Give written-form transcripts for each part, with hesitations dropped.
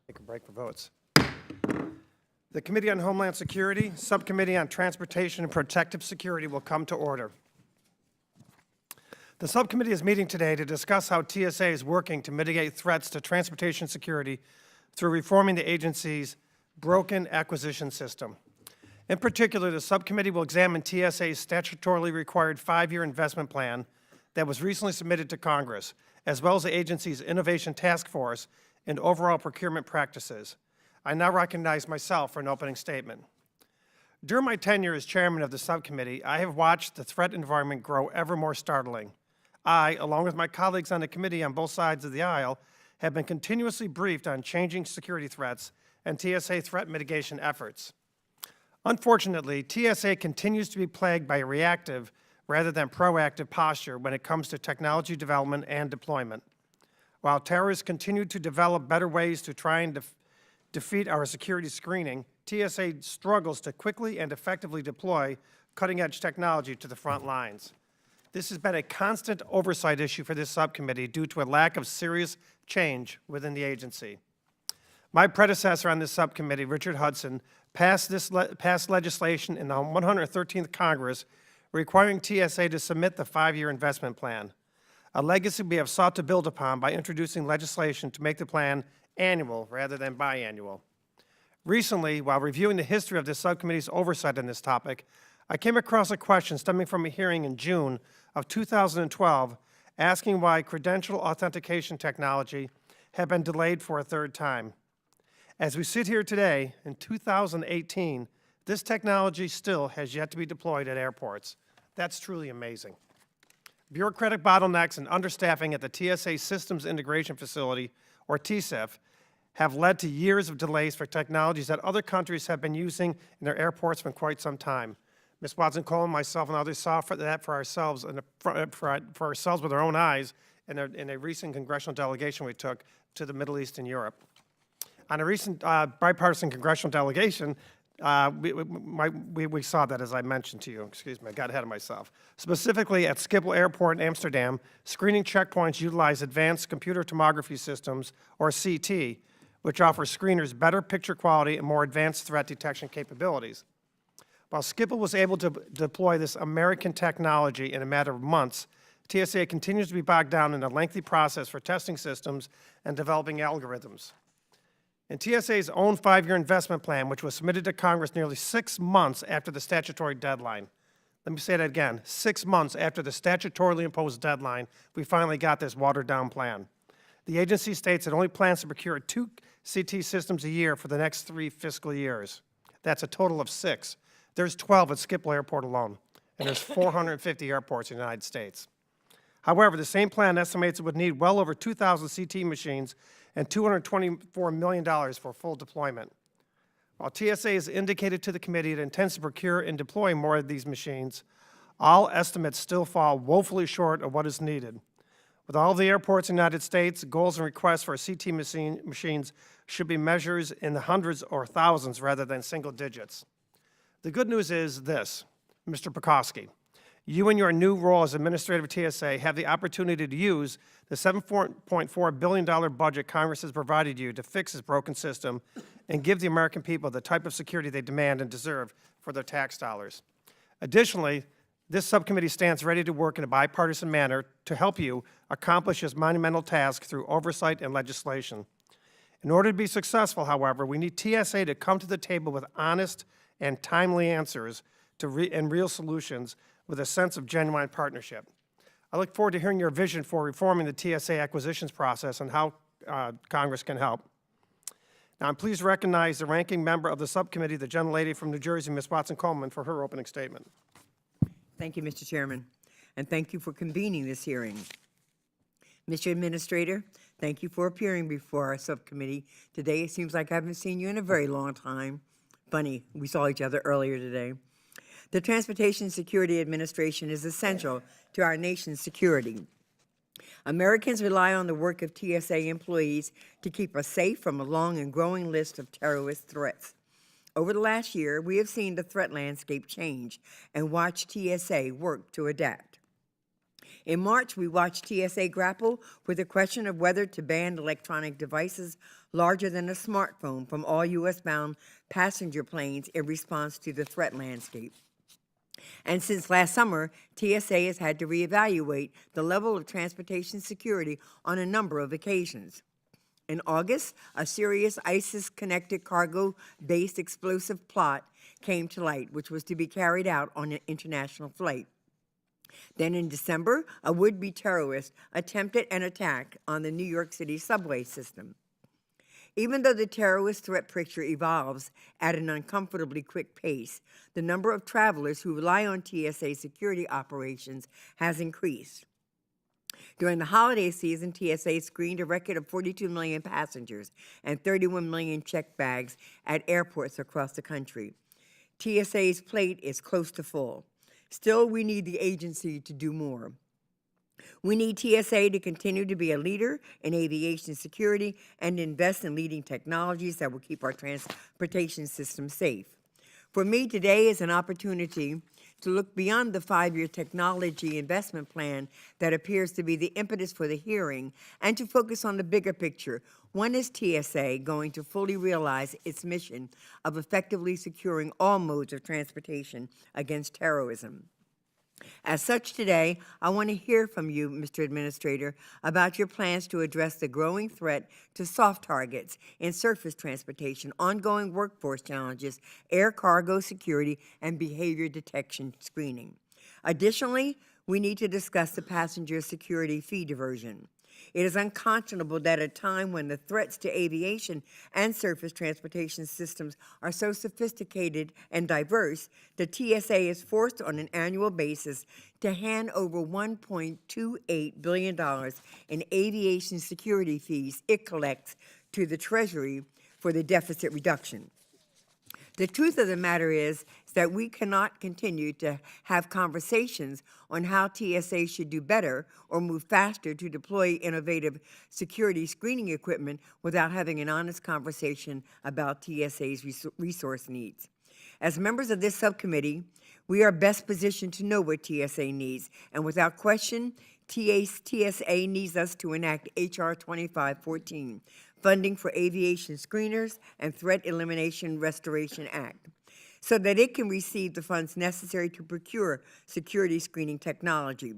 Take a break for votes. The Committee on Homeland Security, Subcommittee on Transportation and Protective Security will come to order. The subcommittee is meeting today to discuss how TSA is working to mitigate threats to transportation security through reforming the agency's broken acquisition system. In particular, the subcommittee will examine TSA's statutorily required 5-year investment plan that was recently submitted to Congress, as well as the agency's Innovation Task Force and overall procurement practices. I now recognize myself for an opening statement. During my tenure as chairman of the subcommittee, I have watched the threat environment grow ever more startling. I, along with my colleagues on the committee on both sides of the aisle, have been continuously briefed on changing security threats and TSA threat mitigation efforts. Unfortunately, TSA continues to be plagued by a reactive rather than proactive posture when it comes to technology development and deployment. While terrorists continue to develop better ways to try and defeat our security screening, TSA struggles to quickly and effectively deploy cutting-edge technology to the front lines. This has been a constant oversight issue for this subcommittee due to a lack of serious change within the agency. My predecessor on this subcommittee, Richard Hudson, passed legislation in the 113th Congress requiring TSA to submit the 5-year investment plan, a legacy we have sought to build upon by introducing legislation to make the plan annual rather than biannual. Recently, while reviewing the history of this subcommittee's oversight on this topic, I came across a question stemming from a hearing in June of 2012 asking why credential authentication technology had been delayed for a third time. As we sit here today, in 2018, this technology still has yet to be deployed at airports. That's truly amazing. Bureaucratic bottlenecks and understaffing at the TSA Systems Integration Facility, or TSIF, have led to years of delays for technologies that other countries have been using in their airports for quite some time. Ms. Watson-Cole, myself, and others saw that for ourselves, for ourselves with our own eyes in a recent congressional delegation we took to the Middle East and Europe. On a recent bipartisan congressional delegation, we saw that, as I mentioned to you. Excuse me, I got ahead of myself. Specifically, at Schiphol Airport in Amsterdam, screening checkpoints utilize advanced computer tomography systems, or CT, which offer screeners better picture quality and more advanced threat detection capabilities. While Schiphol was able to deploy this American technology in a matter of months, TSA continues to be bogged down in a lengthy process for testing systems and developing algorithms. In TSA's own 5-year investment plan, which was submitted to Congress nearly 6 months after the statutory deadline, let me say that again, 6 months after the statutorily imposed deadline, we finally got this watered-down plan. The agency states it only plans to procure 2 CT systems a year for the next 3 fiscal years. That's a total of 6. There's 12 at Schiphol Airport alone, and there's 450 airports in the United States. However, the same plan estimates it would need well over 2,000 CT machines and $224 million for full deployment. While TSA has indicated to the committee it intends to procure and deploy more of these machines, all estimates still fall woefully short of what is needed. With all the airports in the United States, goals and requests for CT machines should be measures in the hundreds or thousands rather than single digits. The good news is this, Mr. Pekoski. You in your new role as administrator of TSA have the opportunity to use the $7.4 billion budget Congress has provided you to fix this broken system and give the American people the type of security they demand and deserve for their tax dollars. Additionally, this subcommittee stands ready to work in a bipartisan manner to help you accomplish this monumental task through oversight and legislation. In order to be successful, however, we need TSA to come to the table with honest and timely answers and real solutions with a sense of genuine partnership. I look forward to hearing your vision for reforming the TSA acquisitions process and how Congress can help. Now, I'm pleased to recognize the ranking member of the subcommittee, the gentlelady from New Jersey, Ms. Watson-Coleman, for her opening statement. Thank you, Mr. Chairman, and thank you for convening this hearing. Mr. Administrator, thank you for appearing before our subcommittee today. It seems like I haven't seen you in a very long time. Funny, we saw each other earlier today. The Transportation Security Administration is essential to our nation's security. Americans rely on the work of TSA employees to keep us safe from a long and growing list of terrorist threats. Over the last year, we have seen the threat landscape change and watched TSA work to adapt. In March, we watched TSA grapple with the question of whether to ban electronic devices larger than a smartphone from all U.S.-bound passenger planes in response to the threat landscape. And since last summer, TSA has had to reevaluate the level of transportation security on a number of occasions. In August, a serious ISIS-connected cargo-based explosive plot came to light, which was to be carried out on an international flight. Then in December, a would-be terrorist attempted an attack on the New York City subway system. Even though the terrorist threat picture evolves at an uncomfortably quick pace, the number of travelers who rely on TSA security operations has increased. During the holiday season, TSA screened a record of 42 million passengers and 31 million checked bags at airports across the country. TSA's plate is close to full. Still, we need the agency to do more. We need TSA to continue to be a leader in aviation security and invest in leading technologies that will keep our transportation system safe. For me, today is an opportunity to look beyond the 5-year technology investment plan that appears to be the impetus for the hearing and to focus on the bigger picture. When is TSA going to fully realize its mission of effectively securing all modes of transportation against terrorism? As such, today, I want to hear from you, Mr. Administrator, about your plans to address the growing threat to soft targets in surface transportation, ongoing workforce challenges, air cargo security, and behavior detection screening. Additionally, we need to discuss the passenger security fee diversion. It is unconscionable that at a time when the threats to aviation and surface transportation systems are so sophisticated and diverse, the TSA is forced on an annual basis to hand over $1.28 billion in aviation security fees it collects to the Treasury for the deficit reduction. The truth of the matter is that we cannot continue to have conversations on how TSA should do better or move faster to deploy innovative security screening equipment without having an honest conversation about TSA's resource needs. As members of this subcommittee, we are best positioned to know what TSA needs, and without question, TSA needs us to enact H.R. 2514, Funding for Aviation Screeners and Threat Elimination Restoration Act, so that it can receive the funds necessary to procure security screening technology.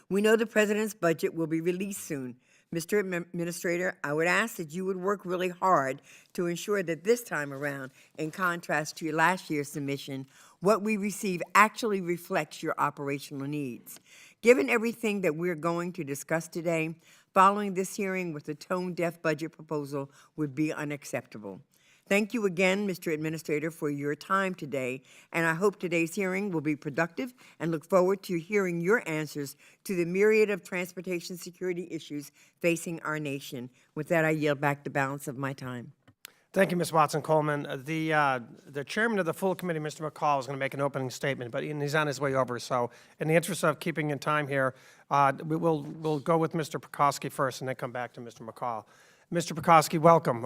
We know the President's budget will be released soon. Mr. Administrator, I would ask that you would work really hard to ensure that this time around, in contrast to your last year's submission, what we receive actually reflects your operational needs. Given everything that we're going to discuss today, following this hearing with a tone-deaf budget proposal would be unacceptable. Thank you again, Mr. Administrator, for your time today, and I hope today's hearing will be productive and look forward to hearing your answers to the myriad of transportation security issues facing our nation. With that, I yield back the balance of my time. Thank you, Ms. Watson-Coleman. The chairman of the full committee, Mr. McCall, is going to make an opening statement, but he's on his way over. So in the interest of keeping in time here, we'll go with Mr. Pekoski first and then come back to Mr. McCall. Mr. Pekoski, welcome.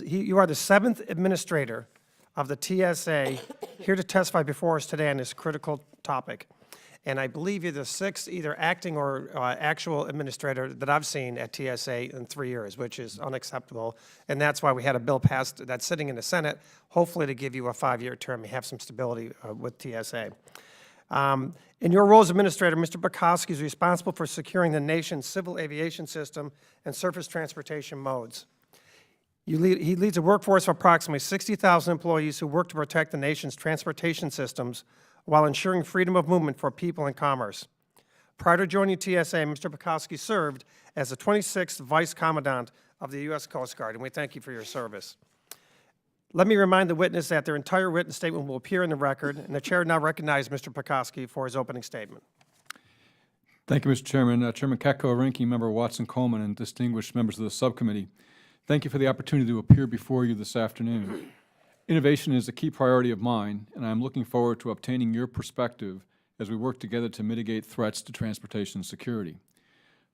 You are the 7th administrator of the TSA here to testify before us today on this critical topic. And I believe you're the 6th either acting or actual administrator that I've seen at TSA in 3 years, which is unacceptable. And that's why we had a bill passed that's sitting in the Senate, hopefully to give you a 5-year term. You have some stability with TSA. In your role as administrator, Mr. Pekoski is responsible for securing the nation's civil aviation system and surface transportation modes. He leads a workforce of approximately 60,000 employees who work to protect the nation's transportation systems while ensuring freedom of movement for people and commerce. Prior to joining TSA, Mr. Pekoski served as the 26th Vice Commandant of the U.S. Coast Guard, and we thank you for your service. Let me remind the witness that their entire written statement will appear in the record, and the chair now recognizes Mr. Pekoski for his opening statement. Thank you, Mr. Chairman. Chairman Katko, Ranking Member Watson-Coleman, and distinguished members of the subcommittee, thank you for the opportunity to appear before you this afternoon. Innovation is a key priority of mine, and I'm looking forward to obtaining your perspective as we work together to mitigate threats to transportation security.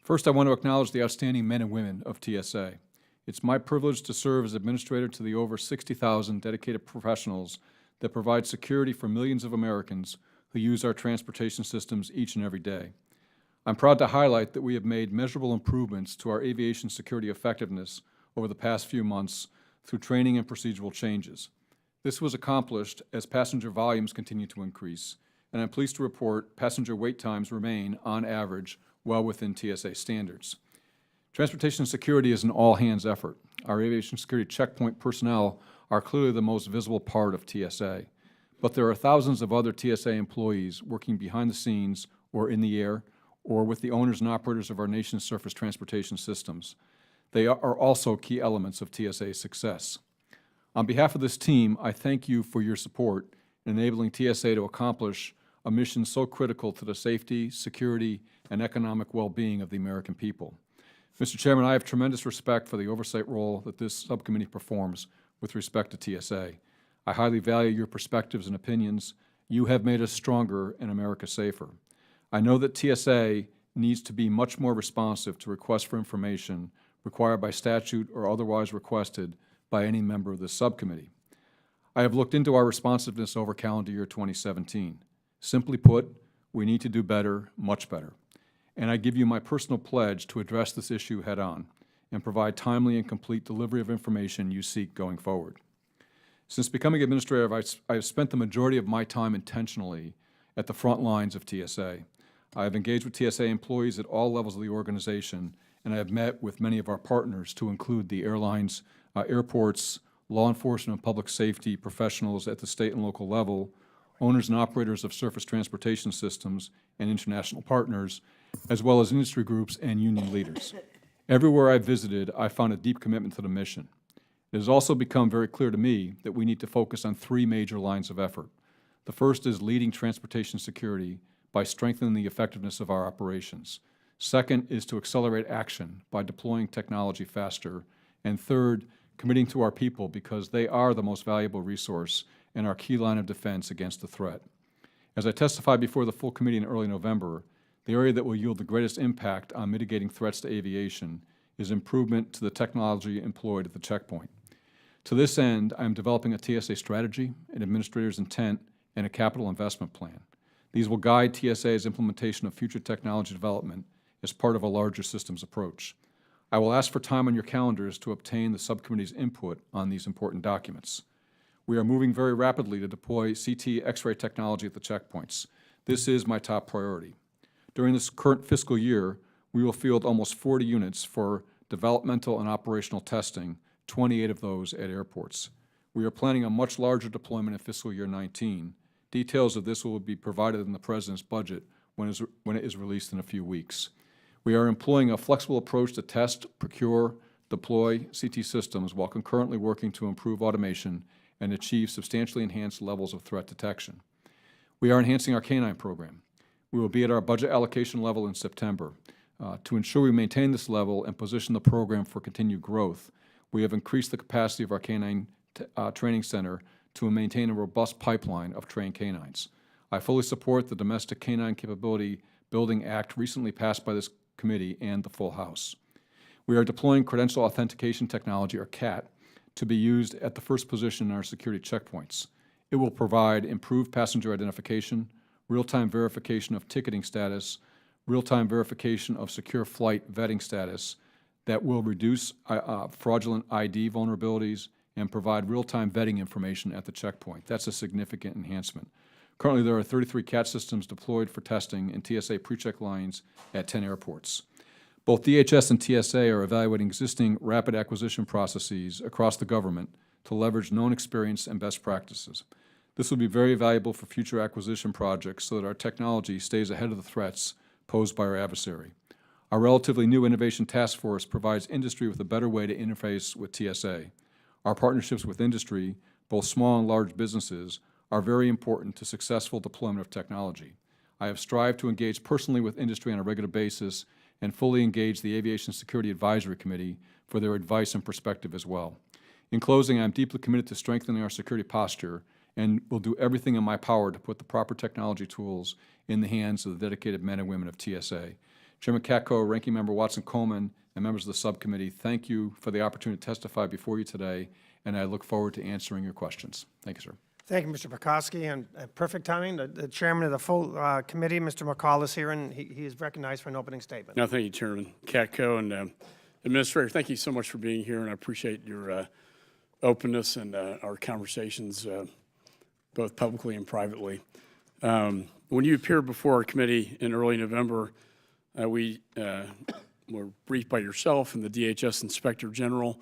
First, I want to acknowledge the outstanding men and women of TSA. It's my privilege to serve as administrator to the over 60,000 dedicated professionals that provide security for millions of Americans who use our transportation systems each and every day. I'm proud to highlight that we have made measurable improvements to our aviation security effectiveness over the past few months through training and procedural changes. This was accomplished as passenger volumes continue to increase, and I'm pleased to report passenger wait times remain, on average, well within TSA standards. Transportation security is an all-hands effort. Our aviation security checkpoint personnel are clearly the most visible part of TSA, but there are thousands of other TSA employees working behind the scenes or in the air or with the owners and operators of our nation's surface transportation systems. They are also key elements of TSA's success. On behalf of this team, I thank you for your support in enabling TSA to accomplish a mission so critical to the safety, security, and economic well-being of the American people. Mr. Chairman, I have tremendous respect for the oversight role that this subcommittee performs with respect to TSA. I highly value your perspectives and opinions. You have made us stronger and America safer. I know that TSA needs to be much more responsive to requests for information required by statute or otherwise requested by any member of this subcommittee. I have looked into our responsiveness over calendar year 2017. Simply put, we need to do better, much better. And I give you my personal pledge to address this issue head-on and provide timely and complete delivery of information you seek going forward. Since becoming administrator, I have spent the majority of my time intentionally at the front lines of TSA. I have engaged with TSA employees at all levels of the organization, and I have met with many of our partners, to include the airlines, airports, law enforcement and public safety professionals at the state and local level, owners and operators of surface transportation systems and international partners, as well as industry groups and union leaders. Everywhere I visited, I found a deep commitment to the mission. It has also become very clear to me that we need to focus on 3 major lines of effort. The first is leading transportation security by strengthening the effectiveness of our operations. Second is to accelerate action by deploying technology faster. And third, committing to our people, because they are the most valuable resource and our key line of defense against the threat. As I testified before the full committee in early November, the area that will yield the greatest impact on mitigating threats to aviation is improvement to the technology employed at the checkpoint. To this end, I am developing a TSA strategy, an administrator's intent, and a capital investment plan. These will guide TSA's implementation of future technology development as part of a larger systems approach. I will ask for time on your calendars to obtain the subcommittee's input on these important documents. We are moving very rapidly to deploy CT X-ray technology at the checkpoints. This is my top priority. During this current fiscal year, we will field almost 40 units for developmental and operational testing, 28 of those at airports. We are planning a much larger deployment in fiscal year 19. Details of this will be provided in the President's budget when it is released in a few weeks. We are employing a flexible approach to test, procure, deploy CT systems while concurrently working to improve automation and achieve substantially enhanced levels of threat detection. We are enhancing our K-9 program. We will be at our budget allocation level in September. To ensure we maintain this level and position the program for continued growth, we have increased the capacity of our canine training center to maintain a robust pipeline of trained canines. I fully support the Domestic Canine Capability Building Act recently passed by this committee and the full House. We are deploying credential authentication technology, or CAT, to be used at the first position in our security checkpoints. It will provide improved passenger identification, real-time verification of ticketing status, real-time verification of secure flight vetting status that will reduce fraudulent ID vulnerabilities and provide real-time vetting information at the checkpoint. That's a significant enhancement. Currently, there are 33 CAT systems deployed for testing in TSA pre-check lines at 10 airports. Both DHS and TSA are evaluating existing rapid acquisition processes across the government to leverage known experience and best practices. This will be very valuable for future acquisition projects so that our technology stays ahead of the threats posed by our adversary. Our relatively new Innovation Task Force provides industry with a better way to interface with TSA. Our partnerships with industry, both small and large businesses, are very important to successful deployment of technology. I have strived to engage personally with industry on a regular basis and fully engage the Aviation Security Advisory Committee for their advice and perspective as well. In closing, I am deeply committed to strengthening our security posture and will do everything in my power to put the proper technology tools in the hands of the dedicated men and women of TSA. Chairman Katko, Ranking Member Watson-Coleman, and members of the subcommittee, thank you for the opportunity to testify before you today, and I look forward to answering your questions. Thank you, sir. Thank you, Mr. Pekoski, and perfect timing. The chairman of the full committee, Mr. McCall, is here, and he is recognized for an opening statement. No, thank you, Chairman Katko, and Administrator, thank you so much for being here, and I appreciate your openness and our conversations, both publicly and privately. When you appeared before our committee in early November, we were briefed by yourself and the DHS Inspector General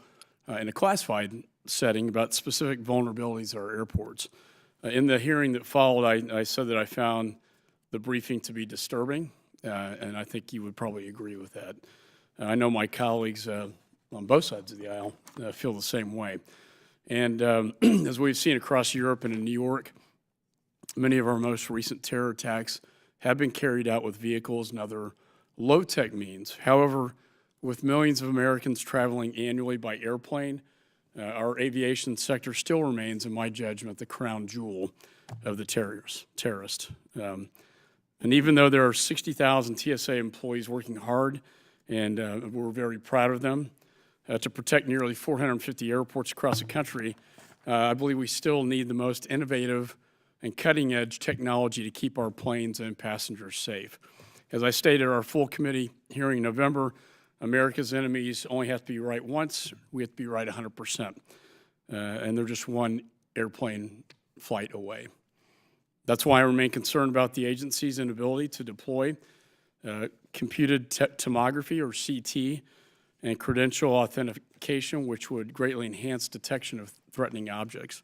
in a classified setting about specific vulnerabilities at our airports. In the hearing that followed, I said that I found the briefing to be disturbing, and I think you would probably agree with that. I know my colleagues on both sides of the aisle feel the same way. And as we've seen across Europe and in New York, many of our most recent terror attacks have been carried out with vehicles and other low-tech means. However, with millions of Americans traveling annually by airplane, our aviation sector still remains, in my judgment, the crown jewel of the terrorist. And even though there are 60,000 TSA employees working hard, and we're very proud of them, to protect nearly 450 airports across the country, I believe we still need the most innovative and cutting-edge technology to keep our planes and passengers safe. As I stated at our full committee hearing in November, America's enemies only have to be right once. We have to be right 100%. And they're just one airplane flight away. That's why I remain concerned about the agency's inability to deploy computed tomography, or CT, and credential authentication, which would greatly enhance detection of threatening objects.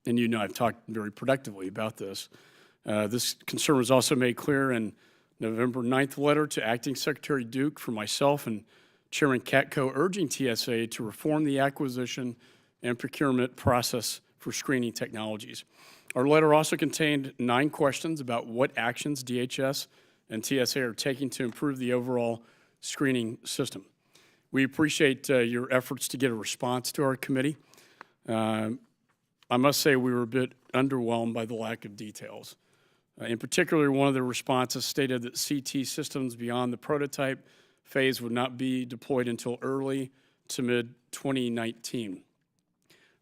And you know I've talked very productively about this. This concern was also made clear in November 9th letter to Acting Secretary Duke from myself and Chairman Katko, urging TSA to reform the acquisition and procurement process for screening technologies. Our letter also contained 9 questions about what actions DHS and TSA are taking to improve the overall screening system. We appreciate your efforts to get a response to our committee. I must say we were a bit underwhelmed by the lack of details. In particular, one of the responses stated that CT systems beyond the prototype phase would not be deployed until early to mid-2019.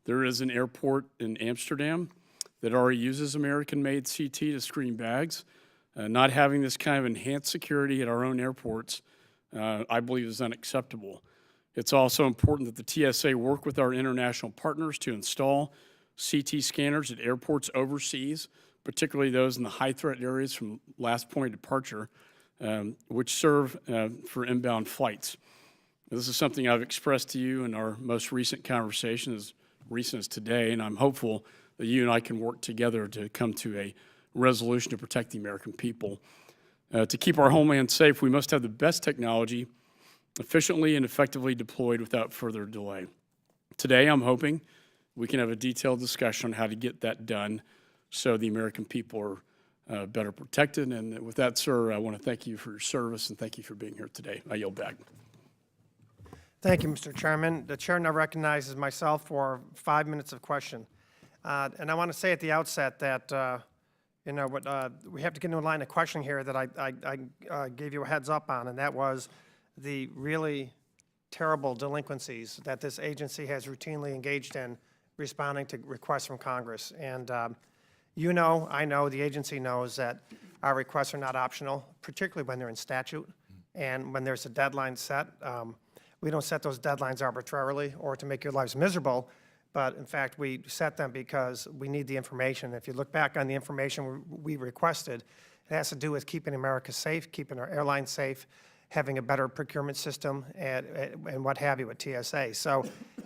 There is an airport in Amsterdam that already uses American-made CT to screen bags. Not having this kind of enhanced security at our own airports, I believe, is unacceptable. It's also important that the TSA work with our international partners to install CT scanners at airports overseas, particularly those in the high-threat areas from last point of departure, which serve for inbound flights. This is something I've expressed to you in our most recent conversation, as recent as today, and I'm hopeful that you and I can work together to come to a resolution to protect the American people. To keep our homeland safe, we must have the best technology efficiently and effectively deployed without further delay. Today, I'm hoping we can have a detailed discussion on how to get that done so the American people are better protected. And with that, sir, I want to thank you for your service and thank you for being here today. I yield back. Thank you, Mr. Chairman. The chair now recognizes myself for 5 minutes of question. And I want to say at the outset that, we have to get into a line of questioning here that I gave you a heads up on, and that was the really terrible delinquencies that this agency has routinely engaged in responding to requests from Congress. And I know, the agency knows that our requests are not optional, particularly when they're in statute and when there's a deadline set. We don't set those deadlines arbitrarily or to make your lives miserable, but in fact, we set them because we need the information. If you look back on the information we requested, it has to do with keeping America safe, keeping our airlines safe, having a better procurement system, and what have you at TSA. So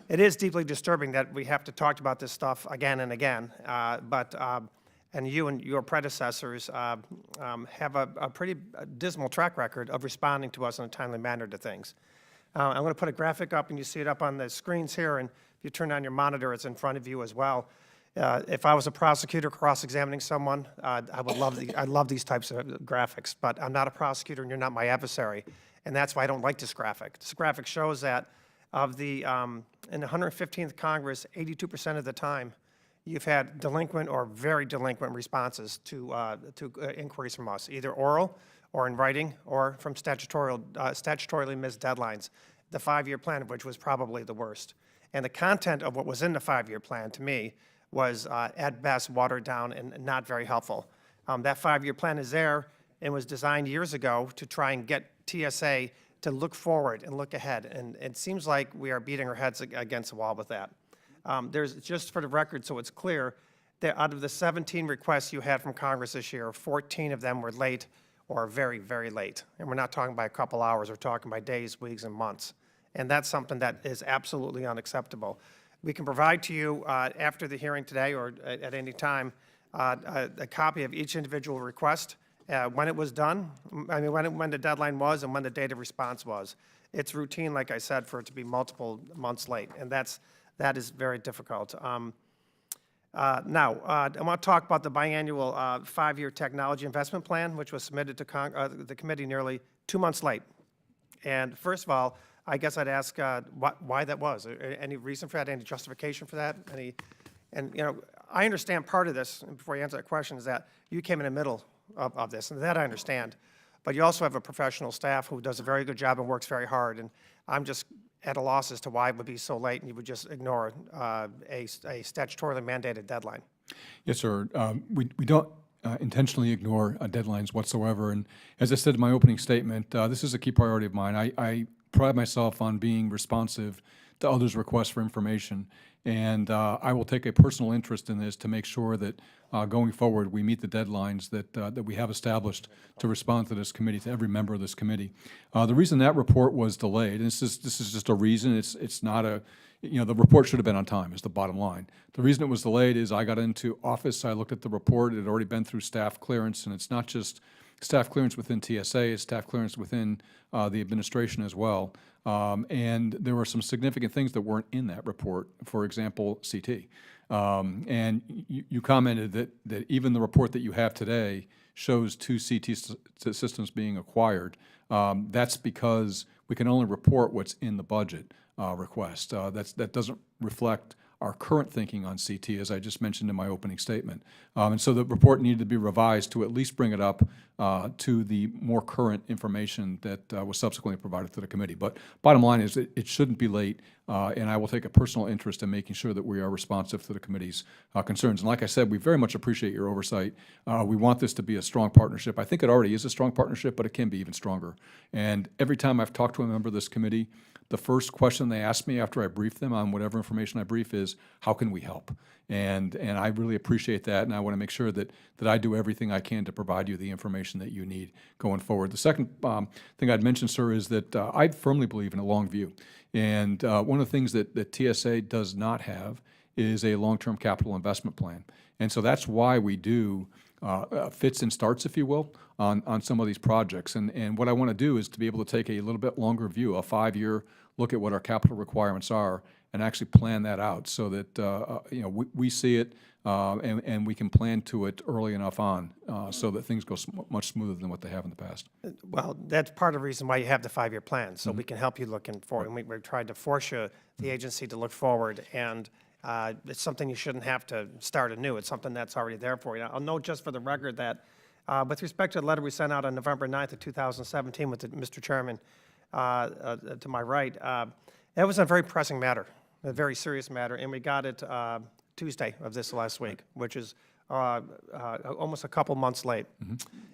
it is deeply disturbing that we have to talk about this stuff again and again, and you and your predecessors have a pretty dismal track record of responding to us in a timely manner to things. I'm going to put a graphic up, and you see it up on the screens here, and if you turn on your monitor, it's in front of you as well. If I was a prosecutor cross-examining someone, I love these types of graphics, but I'm not a prosecutor, and you're not my adversary, and that's why I don't like this graphic. This graphic shows that in the 115th Congress, 82% of the time, you've had delinquent or very delinquent responses to inquiries from us, either oral or in writing or from statutorily missed deadlines, the 5-year plan of which was probably the worst. And the content of what was in the 5-year plan, to me, was at best watered down and not very helpful. That 5-year plan is there and was designed years ago to try and get TSA to look forward and look ahead. And it seems like we are beating our heads against the wall with that. There's, just for the record, so it's clear, that out of the 17 requests you had from Congress this year, 14 of them were late or very, very late. And we're not talking by a couple hours, we're talking by days, weeks, and months. And that's something that is absolutely unacceptable. We can provide to you after the hearing today or at any time a copy of each individual request, when it was done, when the deadline was and when the date of response was. It's routine, like I said, for it to be multiple months late, and that is very difficult. Now, I want to talk about the biannual 5-year technology investment plan, which was submitted to the committee nearly 2 months late. And first of all, I guess I'd ask why that was. Any reason for that? Any justification for that? I understand part of this, and before you answer that question, is that you came in the middle of this, and that I understand. But you also have a professional staff who does a very good job and works very hard, and I'm just at a loss as to why it would be so late and you would just ignore a statutorily mandated deadline. Yes, sir. We don't intentionally ignore deadlines whatsoever. And as I said in my opening statement, this is a key priority of mine. I pride myself on being responsive to others' requests for information. And I will take a personal interest in this to make sure that going forward we meet the deadlines that we have established to respond to this committee, to every member of this committee. The reason that report was delayed, and this is just a reason, it's not a, the report should have been on time is the bottom line. The reason it was delayed is I got into office, I looked at the report, it had already been through staff clearance, and it's not just staff clearance within TSA, it's staff clearance within the administration as well. And there were some significant things that weren't in that report, for example, CT. And you commented that even the report that you have today shows 2 CT systems being acquired. That's because we can only report what's in the budget request. That doesn't reflect our current thinking on CT, as I just mentioned in my opening statement. And so the report needed to be revised to at least bring it up to the more current information that was subsequently provided to the committee. But bottom line is it shouldn't be late, and I will take a personal interest in making sure that we are responsive to the committee's concerns. And like I said, we very much appreciate your oversight. We want this to be a strong partnership. I think it already is a strong partnership, but it can be even stronger. And every time I've talked to a member of this committee, the first question they ask me after I brief them on whatever information I brief is, how can we help? And I really appreciate that, and I want to make sure that I do everything I can to provide you the information that you need going forward. The second thing I'd mention, sir, is that I firmly believe in a long view. And one of the things that TSA does not have is a long-term capital investment plan. And so that's why we do fits and starts, if you will, on some of these projects. And what I want to do is to be able to take a little bit longer view, a 5-year look at what our capital requirements are and actually plan that out so that, we see it and we can plan to it early enough on so that things go much smoother than what they have in the past. Well, that's part of the reason why you have the 5-year plan, so we can help you looking forward. And we're trying to force the agency to look forward, and it's something you shouldn't have to start anew. It's something that's already there for you. I'll note just for the record that with respect to the letter we sent out on November 9th of 2017 with Mr. Chairman to my right, that was a very pressing matter, a very serious matter, and we got it Tuesday of this last week, which is almost a couple months late.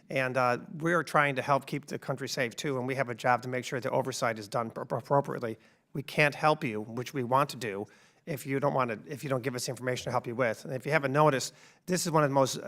And we're trying to help keep the country safe too, and we have a job to make sure the oversight is done appropriately. We can't help you, which we want to do, if you don't give us the information to help you with. And if you haven't noticed, this is one of the most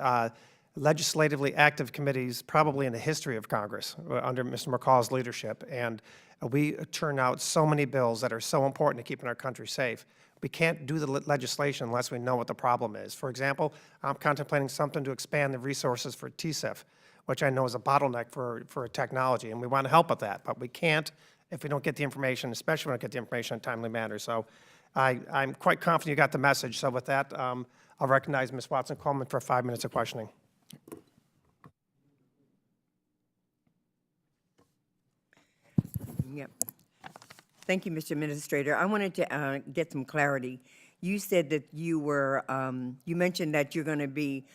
legislatively active committees probably in the history of Congress under Mr. McCall's leadership. And we turn out so many bills that are so important to keeping our country safe. We can't do the legislation unless we know what the problem is. For example, I'm contemplating something to expand the resources for TSIF, which I know is a bottleneck for technology, and we want to help with that. But we can't if we don't get the information, especially when we don't get the information in a timely manner. So I'm quite confident you got the message. So with that, I'll recognize Ms. Watson-Coleman for 5 minutes of questioning. Yep. Thank you, Mr. Administrator. I wanted to get some clarity. You said that you were, you mentioned that you're going to be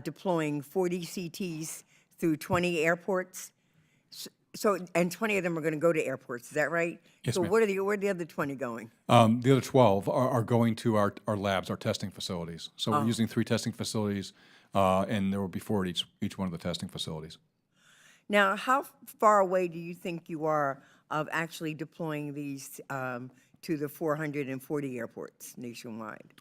deploying 40 CTs through 20 airports. So, and 20 of them are going to go to airports, is that right? Yes, so ma'am. where are the other 20 going? The other 12 are going to our labs, our testing facilities. So we're using 3 testing facilities, and there will be 4 at each one of the testing facilities. Now, how far away do you think you are of actually deploying these to the 440 airports nationwide?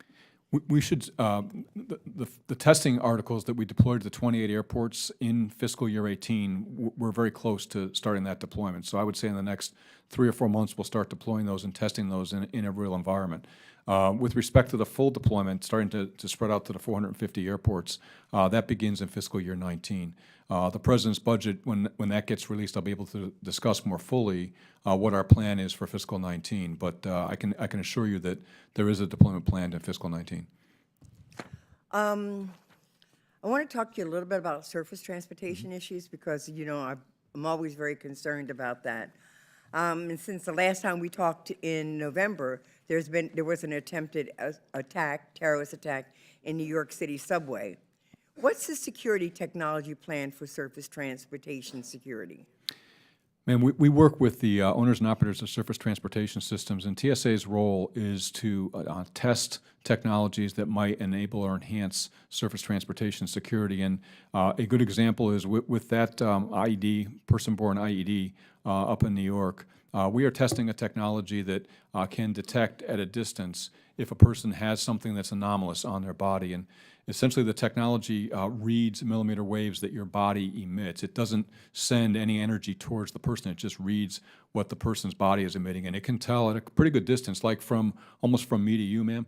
We should, the testing articles that we deployed to the 28 airports in fiscal year 18, we're very close to starting that deployment. So I would say in the next 3 or 4 months, we'll start deploying those and testing those in a real environment. With respect to the full deployment, starting to spread out to the 450 airports, that begins in fiscal year 19. The President's budget, when that gets released, I'll be able to discuss more fully what our plan is for fiscal 19. But I can assure you that there is a deployment planned in fiscal 19. I want to talk to you a little bit about surface transportation issues because, you know, I'm always very concerned about that. And since the last time we talked in November, there was an attempted terrorist attack in New York City subway. What's the security technology plan for surface transportation security? Man, we work with the owners and operators of surface transportation systems, and TSA's role is to test technologies that might enable or enhance surface transportation security. And a good example is with that IED, person-borne IED up in New York, we are testing a technology that can detect at a distance if a person has something that's anomalous on their body. And essentially, the technology reads millimeter waves that your body emits. It doesn't send any energy towards the person. It just reads what the person's body is emitting. And it can tell at a pretty good distance, like almost from me to you, ma'am,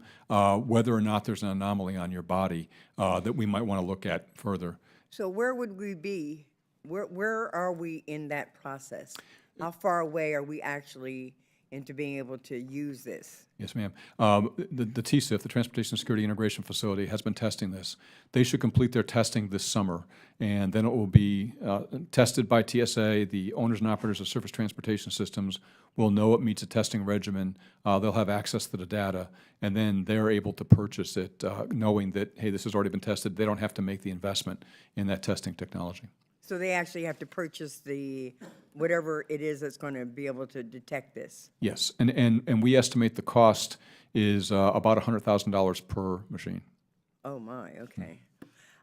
whether or not there's an anomaly on your body that we might want to look at further. So where would we be? Where are we in that process? How far away are we actually into being able to use this? Yes, ma'am. The TSIF, the Transportation Security Integration Facility, has been testing this. They should complete their testing this summer, and then it will be tested by TSA. The owners and operators of surface transportation systems will know it meets a testing regimen. They'll have access to the data, and then they're able to purchase it, knowing that, hey, this has already been tested. They don't have to make the investment in that testing technology. So they actually have to purchase whatever it is that's going to be able to detect this? Yes, and we estimate the cost is about $100,000 per machine. Oh, my, okay.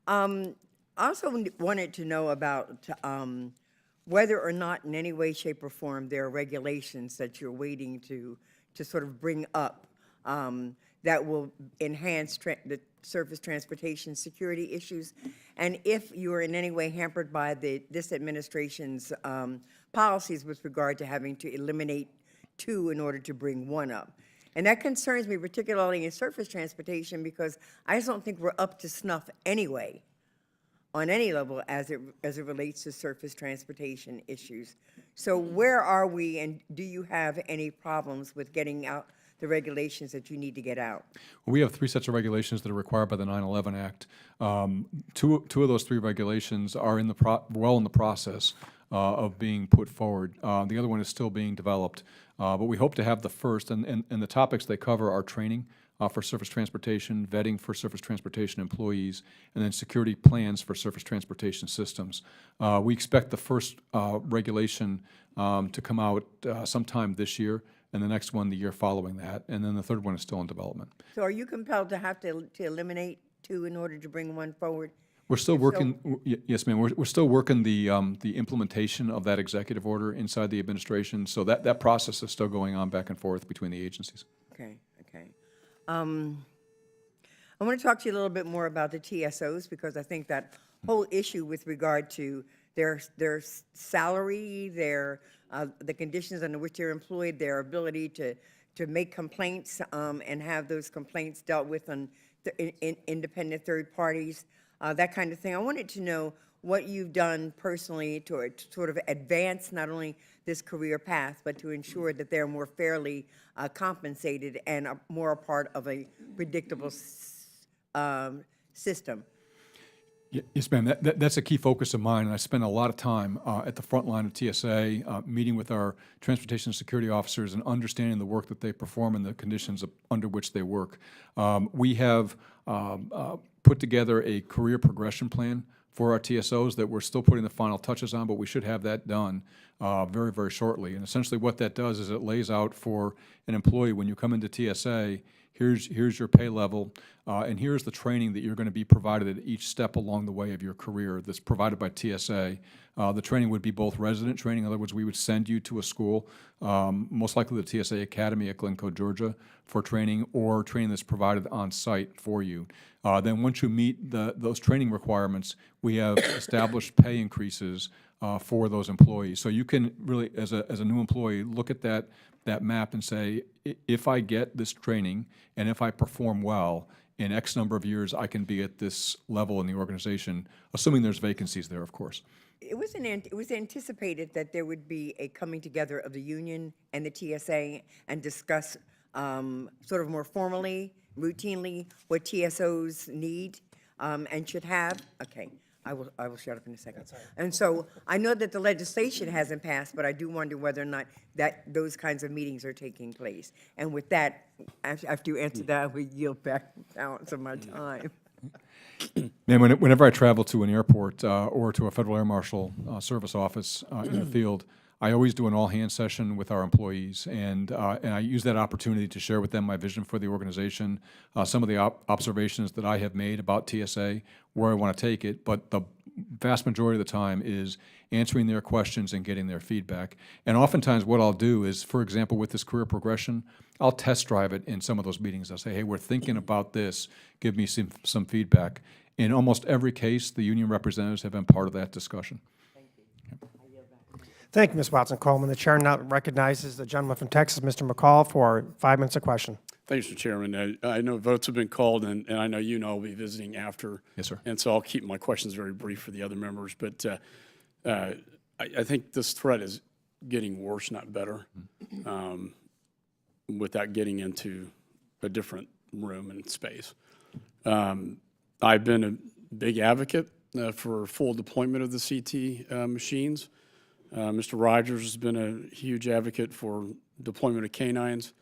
I also wanted to know about whether or not in any way, shape, or form there are regulations that you're waiting to sort of bring up that will enhance the surface transportation security issues, and if you are in any way hampered by this administration's policies with regard to having to eliminate 2 in order to bring 1 up. And that concerns me particularly in surface transportation because I just don't think we're up to snuff anyway on any level as it relates to surface transportation issues. So where are we, and do you have any problems with getting out the regulations that you need to get out? We have 3 sets of regulations that are required by the 9/11 Act. Two of those 3 regulations are in the well in the process of being put forward. The other one is still being developed, but we hope to have the first. And the topics they cover are training for surface transportation, vetting for surface transportation employees, and then security plans for surface transportation systems. We expect the first regulation to come out sometime this year, and the next one the year following that, and then the third one is still in development. So are you compelled to have to eliminate 2 in order to bring one forward? We're still working, yes, ma'am, we're still working the implementation of that executive order inside the administration, so that process is still going on back and forth between the agencies. Okay, okay. I want to talk to you a little bit more about the TSOs, because I think that whole issue with regard to their salary, the conditions under which they're employed, their ability to make complaints and have those complaints dealt with on independent third parties, that kind of thing. I wanted to know what you've done personally to sort of advance not only this career path, but to ensure that they're more fairly compensated and are more a part of a predictable system. Yes, ma'am. That's a key focus of mine, and I spend a lot of time at the front line of TSA, meeting with our transportation security officers and understanding the work that they perform and the conditions under which they work. We have put together a career progression plan for our TSOs that we're still putting the final touches on, but we should have that done very, very shortly. And essentially what that does is it lays out for an employee, when you come into TSA, here's your pay level, and here's the training that you're going to be provided at each step along the way of your career that's provided by TSA. The training would be both resident training, in other words, we would send you to a school, most likely the TSA Academy at Glencoe, Georgia, for training, or training that's provided on site for you. Then once you meet those training requirements, we have established pay increases for those employees. So you can really, as a new employee, look at that map and say, if I get this training and if I perform well, in X number of years, I can be at this level in the organization, assuming there's vacancies there, of course. It was anticipated that there would be a coming together of the union and the TSA and discuss sort of more formally, routinely, what TSOs need and should have. Okay, I will shut up in a second. And so I know that the legislation hasn't passed, but I do wonder whether or not that those kinds of meetings are taking place. And with that, after you answer that, I will yield back the balance of my time. And whenever I travel to an airport or to a Federal Air Marshal Service office in the field, I always do an all-hands session with our employees, and I use that opportunity to share with them my vision for the organization, some of the observations that I have made about TSA, where I want to take it, but the vast majority of the time is answering their questions and getting their feedback. And oftentimes what I'll do is, for example, with this career progression, I'll test drive it in some of those meetings. I'll say, hey, we're thinking about this, give me some feedback. In almost every case, the union representatives have been part of that discussion. Thank you, Ms. Watson-Coleman. The chair now recognizes the gentleman from Texas, Mr. McCall, for 5 minutes of question. Thanks, Mr. Chairman. I know votes have been called, and I know you and I will be visiting after. Yes, sir. And so I'll keep my questions very brief for the other members. But I think this threat is getting worse, not better, without getting into a different room and space. I've been a big advocate for full deployment of the CT machines. Mr. Rogers has been a huge advocate for deployment of canines.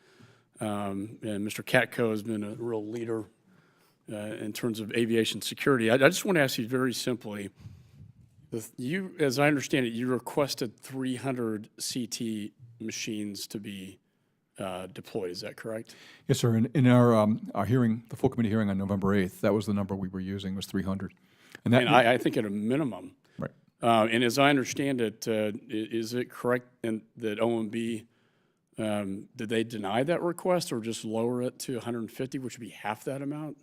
And Mr. Katko has been a real leader in terms of aviation security. I just want to ask you very simply, as I understand it, you requested 300 CT machines to be deployed. Is that correct? Yes, sir. In our hearing, the full committee hearing on November 8th, that was the number we were using, was 300. And I think at a minimum. Right. And as I understand it, is it correct that OMB, did they deny that request or just lower it to 150, which would be half that amount?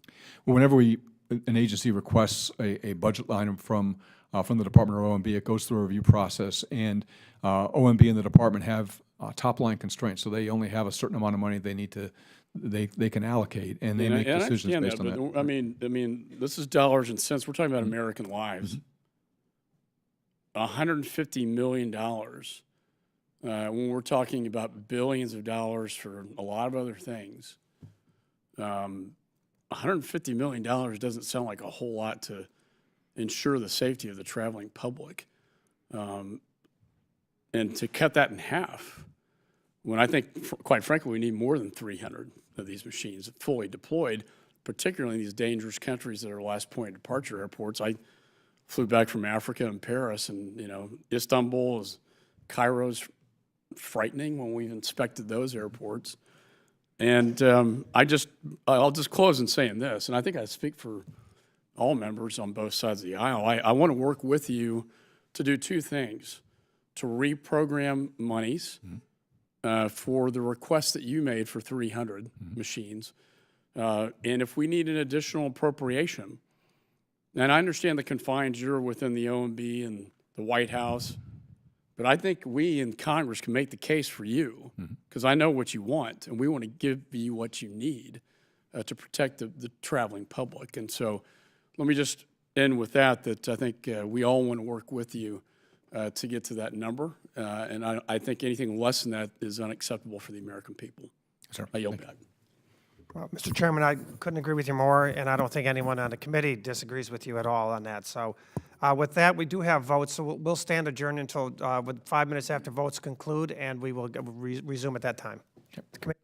Well, whenever an agency requests a budget item from the department or OMB, it goes through a review process, and OMB and the department have top-line constraints, so they only have a certain amount of money they need to they can allocate, and they make decisions based on that. I mean, this is dollars and cents. We're talking about American lives. $150 million when we're talking about billions of dollars for a lot of other things, $150 million doesn't sound like a whole lot to ensure the safety of the traveling public. And to cut that in half, when I think, quite frankly, we need more than 300 of these machines fully deployed, particularly in these dangerous countries that are last point of departure airports. I flew back from Africa and Paris, and Istanbul Cairo's frightening when we've inspected those airports. And I'll just close in saying this, and I think I speak for all members on both sides of the aisle. I want to work with you to do two things: to reprogram monies for the request that you made for 300 machines, and if we need an additional appropriation. And I understand the confines you're within the OMB and the White House, but I think we in Congress can make the case for you, because I know what you want, and we want to give you what you need to protect the traveling public. And so let me just end with that I think we all want to work with you to get to that number, and I think anything less than that is unacceptable for the American people. Sir, I yield back. Well, Mr. Chairman, I couldn't agree with you more, and I don't think anyone on the committee disagrees with you at all on that. So with that, we do have votes, so we'll stand adjourned until with 5 minutes after votes conclude, and we will resume at that time. The committee-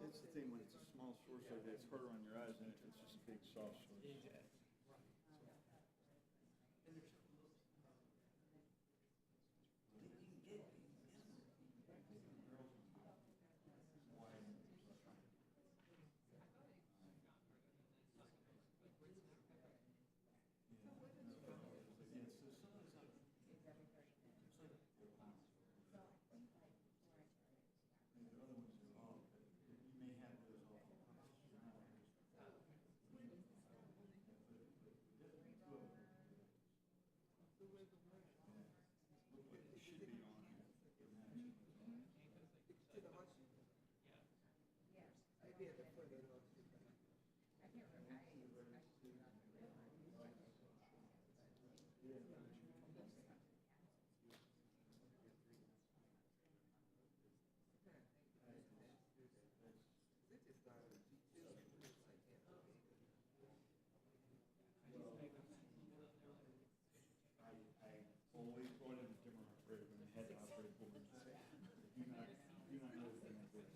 That's the thing, when it's a small source like that, it's harder on your eyes, and it's just a big soft source. Always brought in a different operator when they had to operate board. Do not know the thing like this.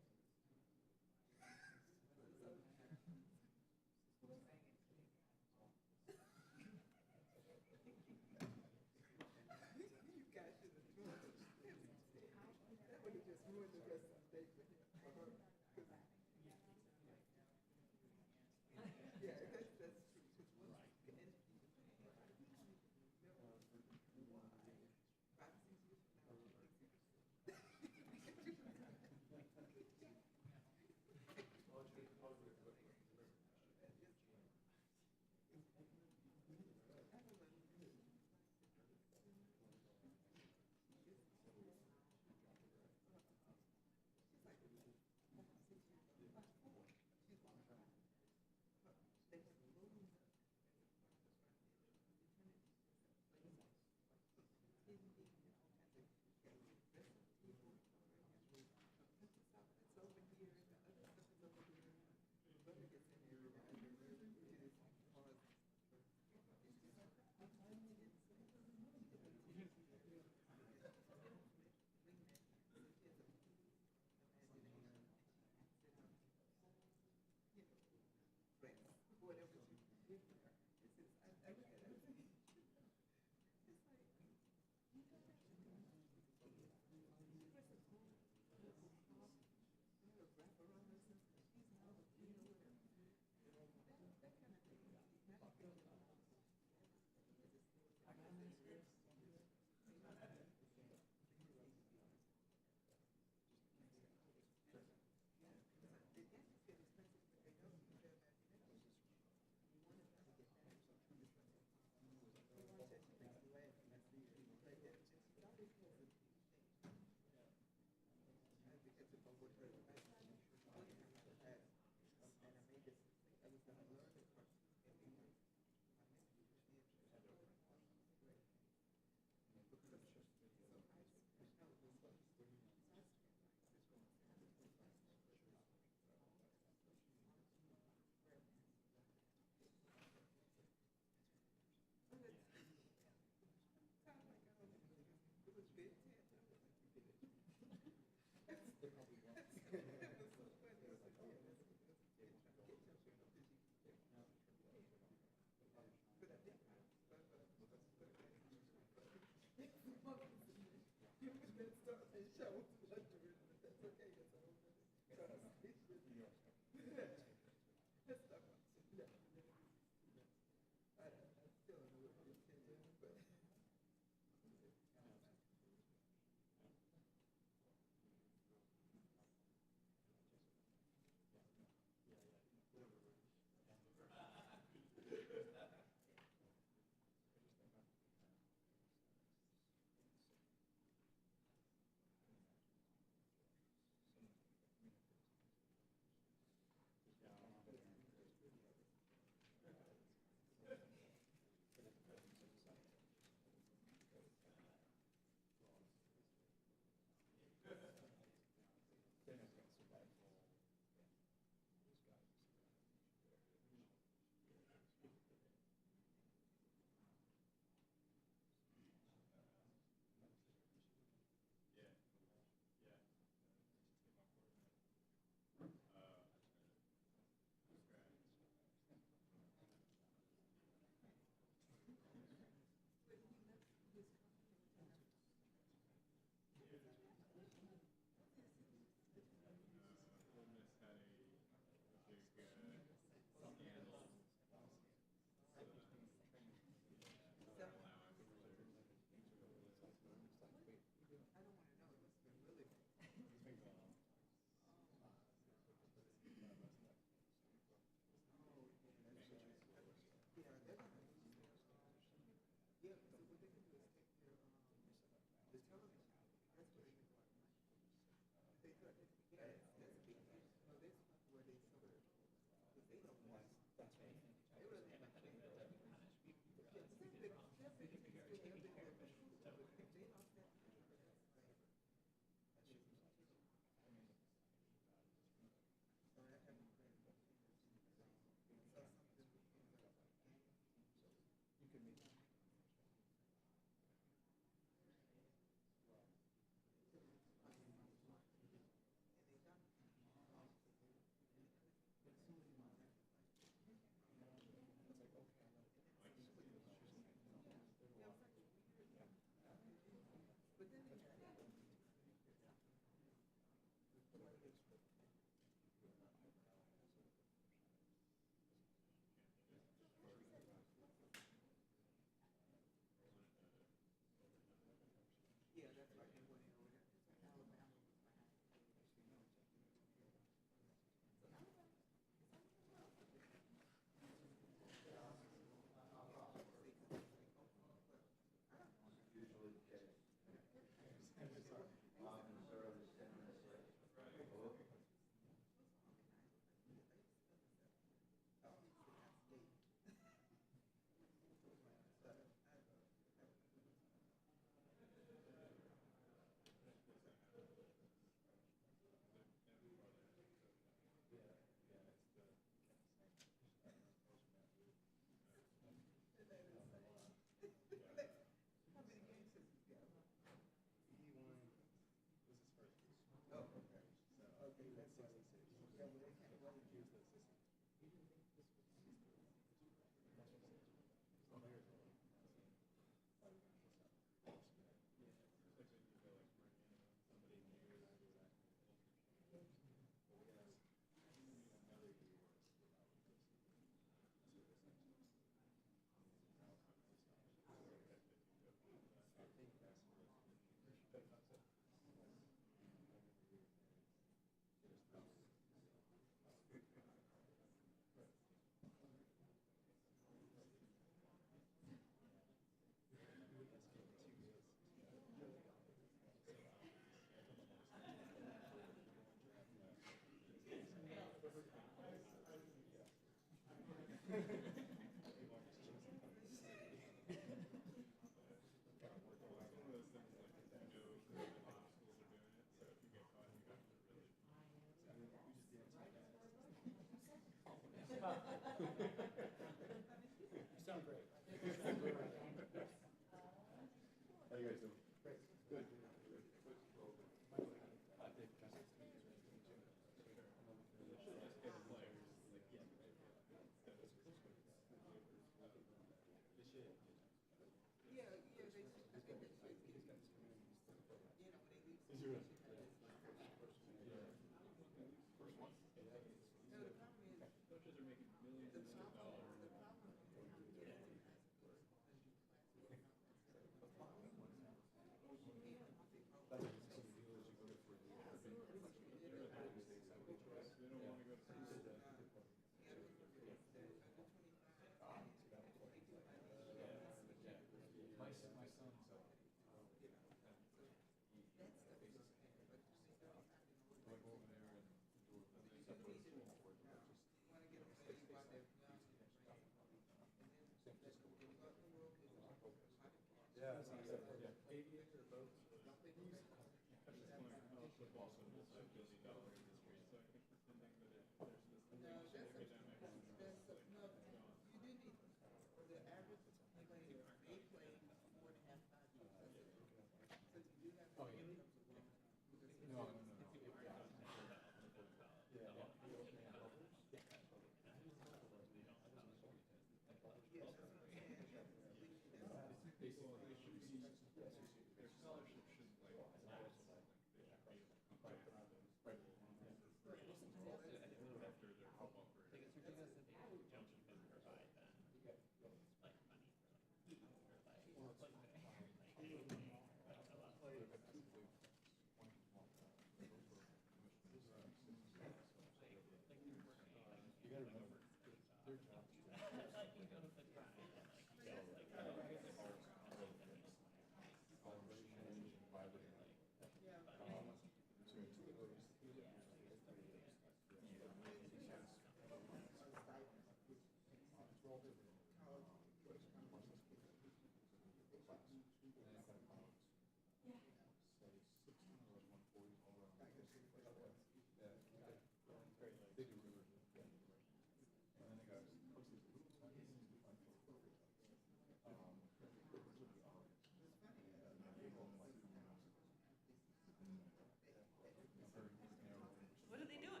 What are they doing?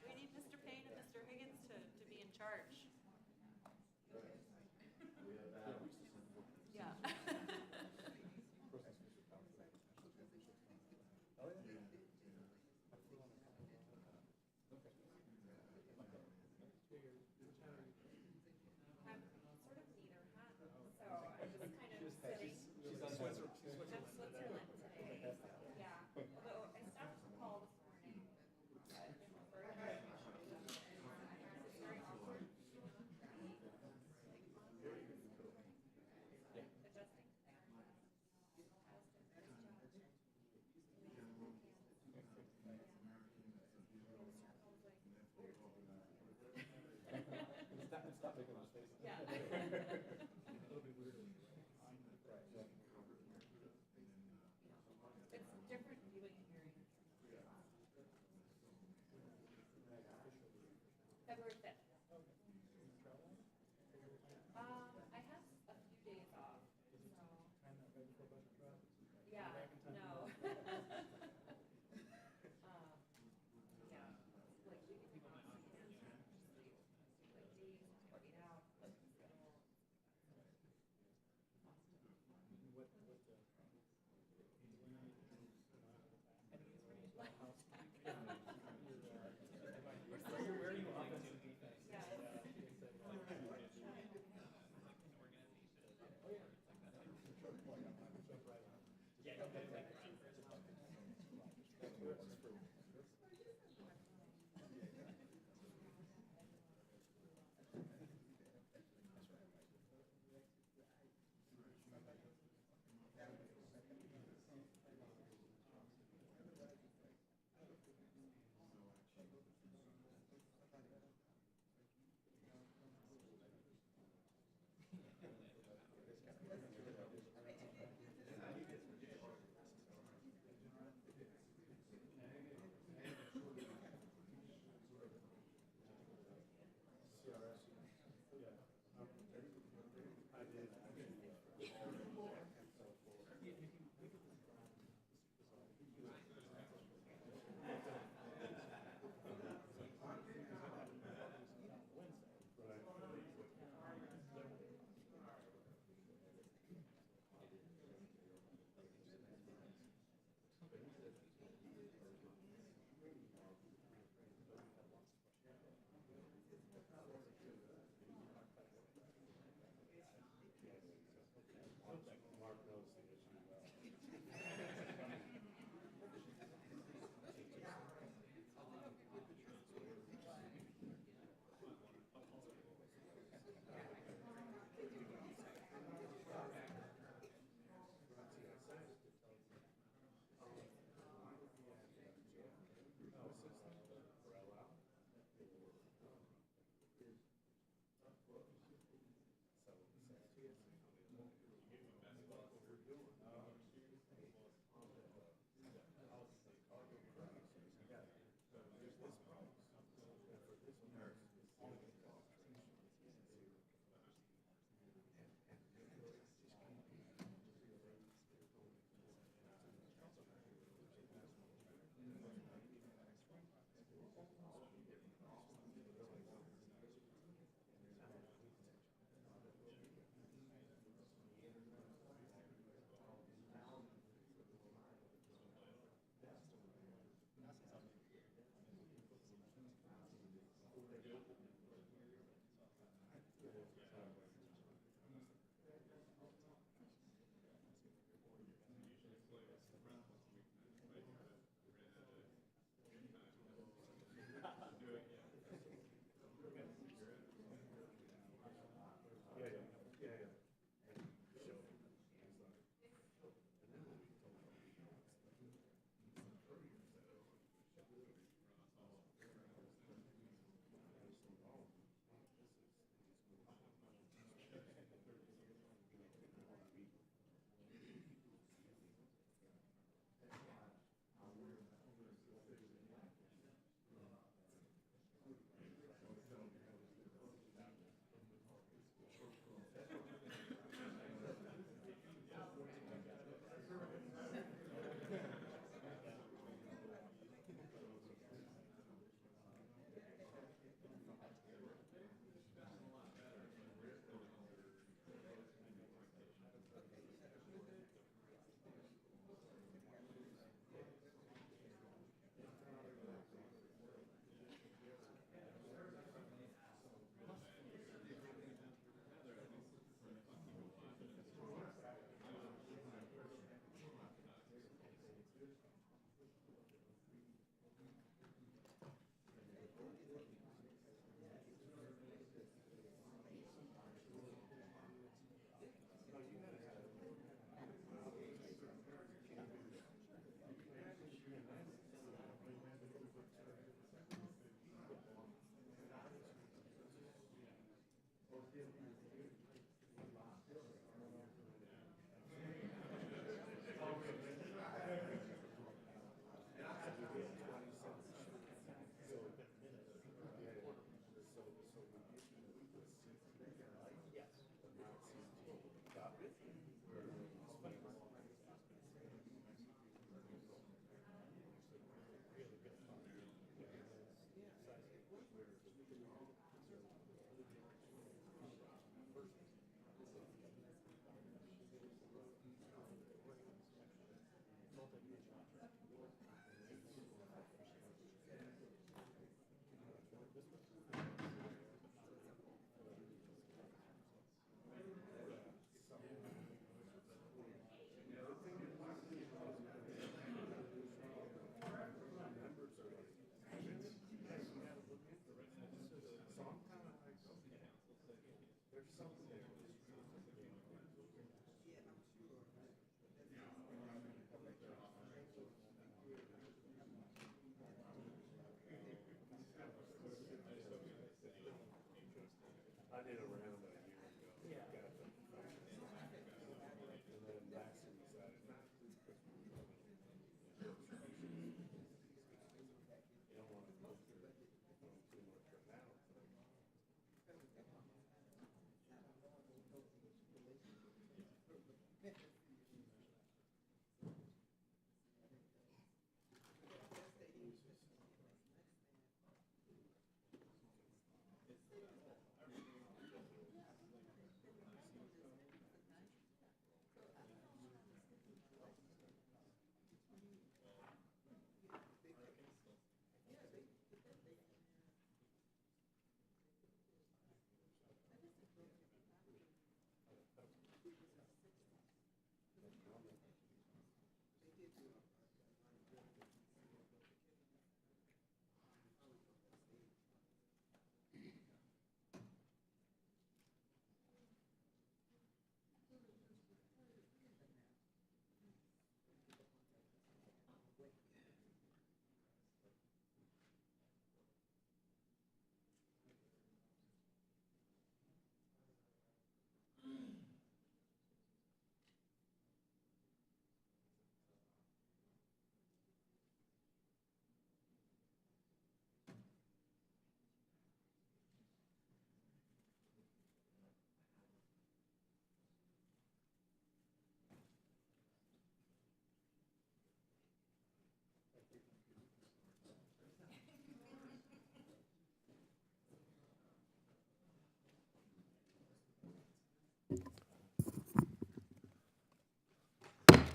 We need Mr. Payne and Mr. Higgins to be in charge. Yeah. I'm sort of neither, huh? So I'm just kind of sitting. I'm Switzerland today. Yeah. Although I stopped to call this morning. But for it's very awkward. Adjusting. Stop making those faces. Yeah. It's different viewing and hearing. February 5th. I have a few days off, so. Yeah, no.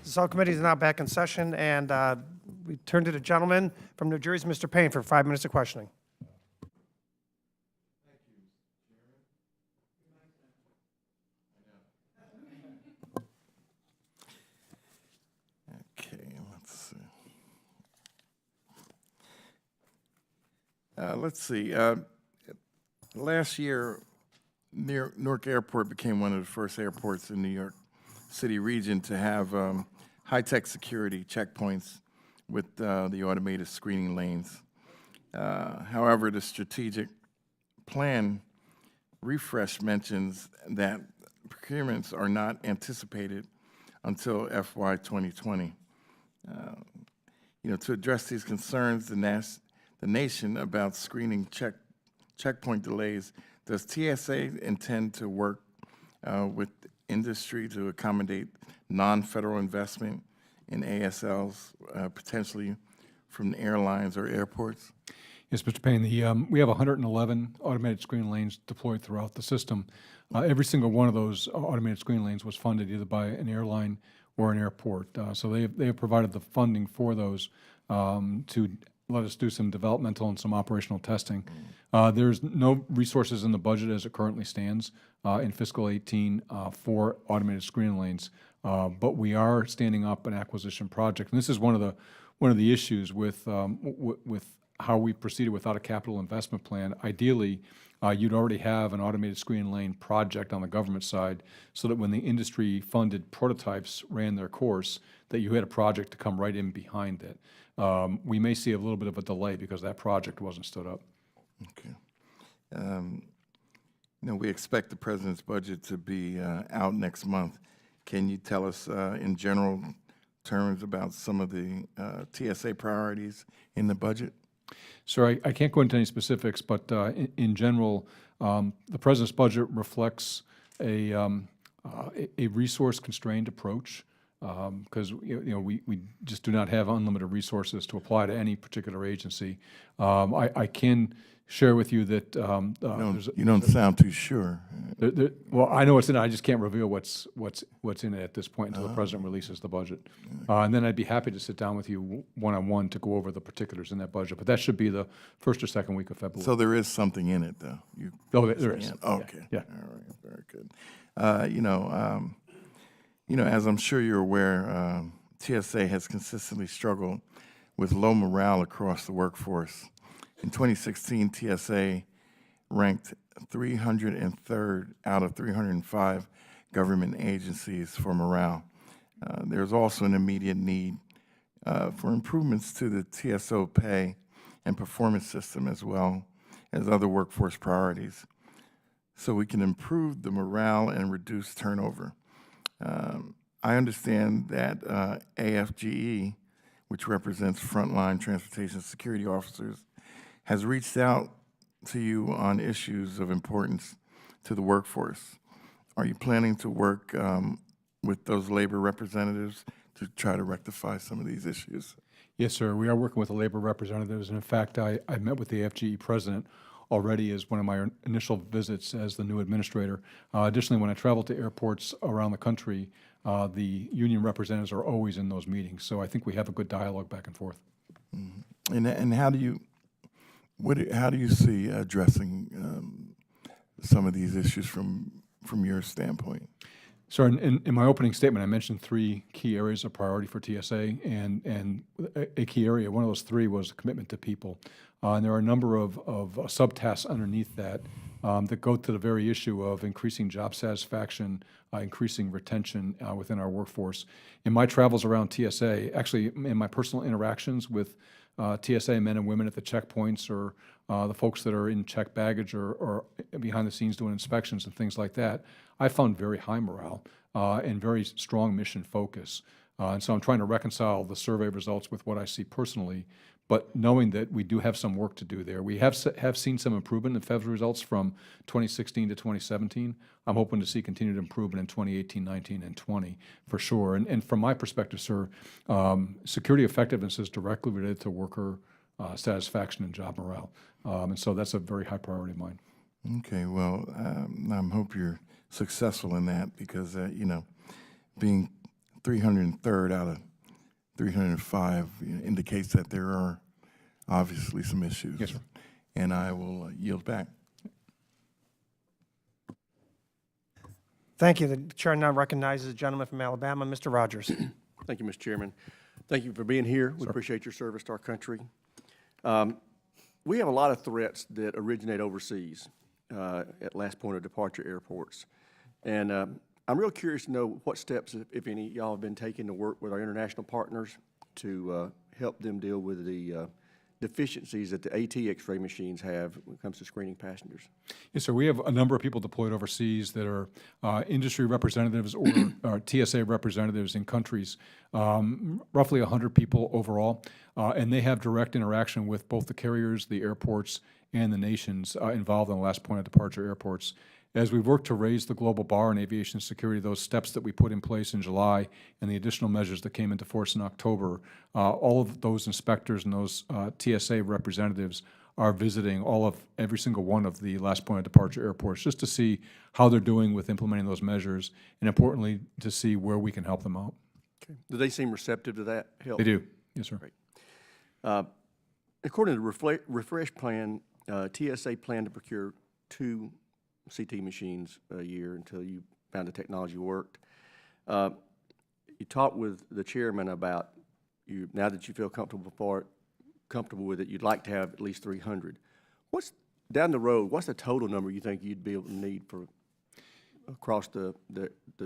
The subcommittee is now back in session, and we turn to the gentleman from New Jersey, Mr. Payne, for 5 minutes of questioning. Okay, let's see. Last year, Newark Airport became one of the first airports in New York City region to have high-tech security checkpoints with the automated screening lanes. However, the strategic plan refresh mentions that procurements are not anticipated until FY 2020. To address these concerns, the nation about screening checkpoint delays, does TSA intend to work with industry to accommodate non-federal investment in ASLs, potentially from the airlines or airports? Yes, Mr. Payne, we have 111 automated screen lanes deployed throughout the system. Every single one of those automated screen lanes was funded either by an airline or an airport. So they have provided the funding for those to let us do some developmental and some operational testing. There's no resources in the budget as it currently stands in fiscal 18 for automated screen lanes, but we are standing up an acquisition project. And this is one of the issues with how we proceeded without a capital investment plan. Ideally, you'd already have an automated screen lane project on the government side so that when the industry-funded prototypes ran their course, that you had a project to come right in behind it. We may see a little bit of a delay because that project wasn't stood up. Okay. we expect the president's budget to be out next month. Can you tell us in general terms about some of the TSA priorities in the budget? Sir, I can't go into any specifics, but in general, the president's budget reflects a resource-constrained approach because we just do not have unlimited resources to apply to any particular agency. I can share with you that You don't sound too sure. well, I know what's in it. I just can't reveal what's in it at this point until the president releases the budget. And then I'd be happy to sit down with you one-on-one to go over the particulars in that budget. But that should be the first or second week of February. So there is something in it, though? There is. Okay. Yeah. All right, very good. As I'm sure you're aware, TSA has consistently struggled with low morale across the workforce. In 2016, TSA ranked 303rd out of 305 government agencies for morale. There's also an immediate need for improvements to the TSO pay and performance system as well as other workforce priorities so we can improve the morale and reduce turnover. I understand that AFGE, which represents Frontline Transportation Security Officers, has reached out to you on issues of importance to the workforce. Are you planning to work with those labor representatives to try to rectify some of these issues? Yes, sir. We are working with the labor representatives. And in fact, I met with the FGE president already as one of my initial visits as the new administrator. Additionally, when I travel to airports around the country, the union representatives are always in those meetings. So I think we have a good dialogue back and forth. Mm-hmm. And how do you see addressing some of these issues from your standpoint? So in my opening statement, I mentioned three key areas of priority for TSA, and a key area, one of those three was commitment to people. And there are a number of subtasks underneath that that go to the very issue of increasing job satisfaction, increasing retention within our workforce. In my travels around TSA, actually in my personal interactions with TSA men and women at the checkpoints or the folks that are in checked baggage or behind the scenes doing inspections and things like that, I found very high morale and very strong mission focus. And so I'm trying to reconcile the survey results with what I see personally, but knowing that we do have some work to do there. We have seen some improvement in Feb's results from 2016 to 2017. I'm hoping to see continued improvement in 2018, 19, and 20 for sure. And from my perspective, sir, security effectiveness is directly related to worker satisfaction and job morale. And so that's a very high priority of mine. Okay, well, I hope you're successful in that because, being 303rd out of 305 indicates that there are obviously some issues. Yes, sir. And I will yield back. Thank you. The chair now recognizes the gentleman from Alabama, Mr. Rogers. Thank you, Mr. Chairman. Thank you for being here. We appreciate your service to our country. We have a lot of threats that originate overseas at last point of departure airports. And I'm real curious to know what steps, if any, y'all have been taking to work with our international partners to help them deal with the deficiencies that the AT X-ray machines have when it comes to screening passengers. Yes, sir. We have a number of people deployed overseas that are industry representatives or TSA representatives in countries, roughly 100 people overall, and they have direct interaction with both the carriers, the airports, and the nations involved in the last point of departure airports. As we work to raise the global bar in aviation security, those steps that we put in place in July and the additional measures that came into force in October, all of those inspectors and those TSA representatives are visiting every single one of the last point of departure airports just to see how they're doing with implementing those measures, and importantly, to see where we can help them out. Okay. Do they seem receptive to that help? They do, yes, sir. Great. According to the refresh plan, TSA planned to procure 2 CT machines a year until you found the technology worked. You talked with the chairman about now that you feel comfortable with it, you'd like to have at least 300. What's down the road? What's the total number you think you'd be able to need for across the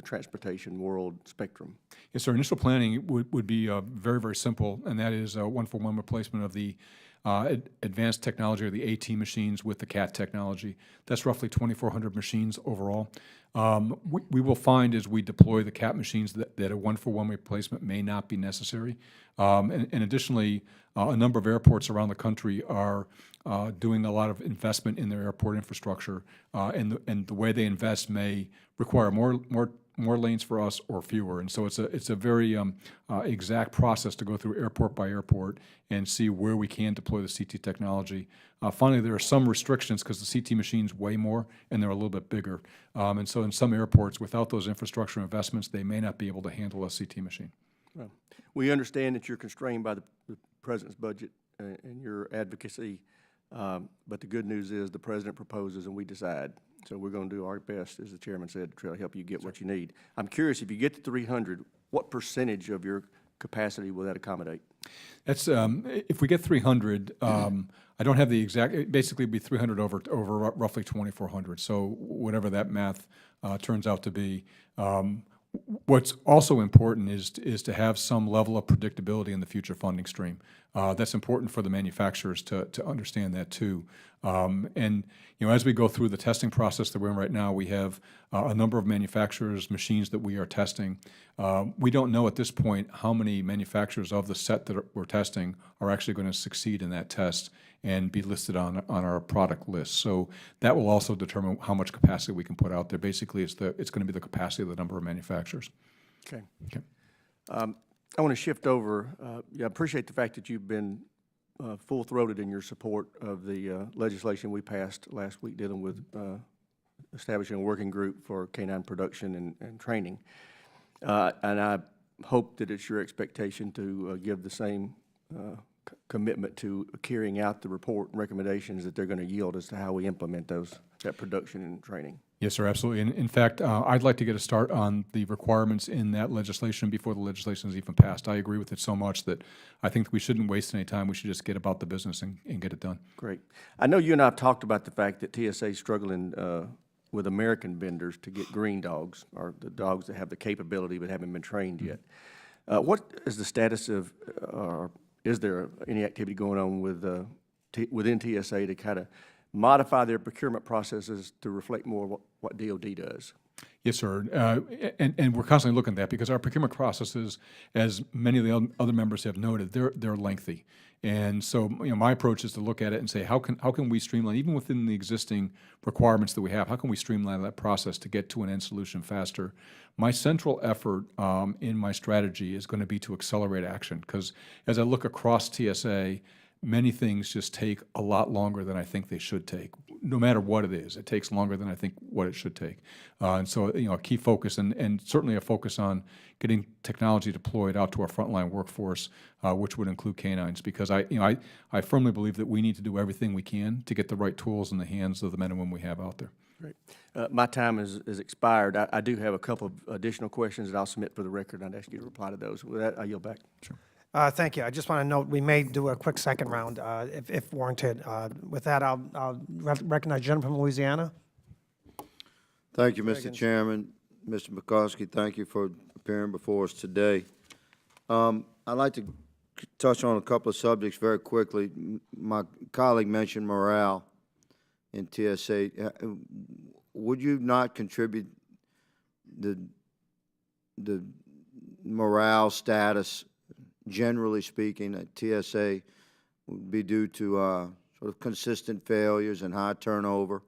transportation world spectrum? Yes, sir. Initial planning would be very, very simple, and that is a one-for-one replacement of the advanced technology or the AT machines with the CAT technology. That's roughly 2,400 machines overall. We will find as we deploy the CAT machines that a one-for-one replacement may not be necessary. And additionally, a number of airports around the country are doing a lot of investment in their airport infrastructure, and the way they invest may require more lanes for us or fewer. And so it's a very exact process to go through airport by airport and see where we can deploy the CT technology. Finally, there are some restrictions because the CT machines weigh more and they're a little bit bigger. And so in some airports, without those infrastructure investments, they may not be able to handle a CT machine. Well, we understand that you're constrained by the president's budget and your advocacy, but the good news is the president proposes and we decide. So we're going to do our best, as the chairman said, to try to help you get what you need. I'm curious, if you get to 300, what percentage of your capacity will that accommodate? That's if we get 300. I don't have the exact. It basically, it'd be 300 over roughly 2,400. So whatever that math turns out to be. What's also important is to have some level of predictability in the future funding stream. That's important for the manufacturers to understand that too. And as we go through the testing process that we're in right now, we have a number of manufacturers' machines that we are testing. We don't know at this point how many manufacturers of the set that we're testing are actually going to succeed in that test and be listed on our product list. So that will also determine how much capacity we can put out there. Basically, it's going to be the capacity of the number of manufacturers. Okay. Okay. I want to shift over. I appreciate the fact that you've been full-throated in your support of the legislation we passed last week dealing with establishing a working group for canine production and training. And I hope that it's your expectation to give the same commitment to carrying out the report and recommendations that they're going to yield as to how we implement that production and training. Yes, sir, absolutely. And in fact, I'd like to get a start on the requirements in that legislation before the legislation is even passed. I agree with it so much that I think we shouldn't waste any time. We should just get about the business and get it done. Great. I know you and I have talked about the fact that TSA is struggling with American vendors to get green dogs, or the dogs that have the capability but haven't been trained yet. What is the status of, or is there any activity going on with within TSA to kind of modify their procurement processes to reflect more what DOD does? Yes, sir. And we're constantly looking at that because our procurement processes, as many of the other members have noted, they're lengthy. And so, my approach is to look at it and say, how can we streamline, even within the existing requirements that we have, how can we streamline that process to get to an end solution faster? My central effort in my strategy is going to be to accelerate action, because as I look across TSA, many things just take a lot longer than I think they should take. No matter what it is, it takes longer than I think what it should take. And so, a key focus, and certainly a focus on getting technology deployed out to our frontline workforce, which would include canines, because I firmly believe that we need to do everything we can to get the right tools in the hands of the men and women we have out there. Great. My time is expired. I do have a couple of additional questions that I'll submit for the record, and I'd ask you to reply to those. With that, I yield back. Sure. Thank you. I just want to note, we may do a quick second round if warranted. With that, I'll recognize gentleman from Louisiana. Thank you, Mr. Chairman. Mr. McCoskey, thank you for appearing before us today. I'd like to touch on a couple of subjects very quickly. My colleague mentioned morale in TSA. Would you not contribute the morale status, generally speaking, at TSA would be due to sort of consistent failures and high turnover?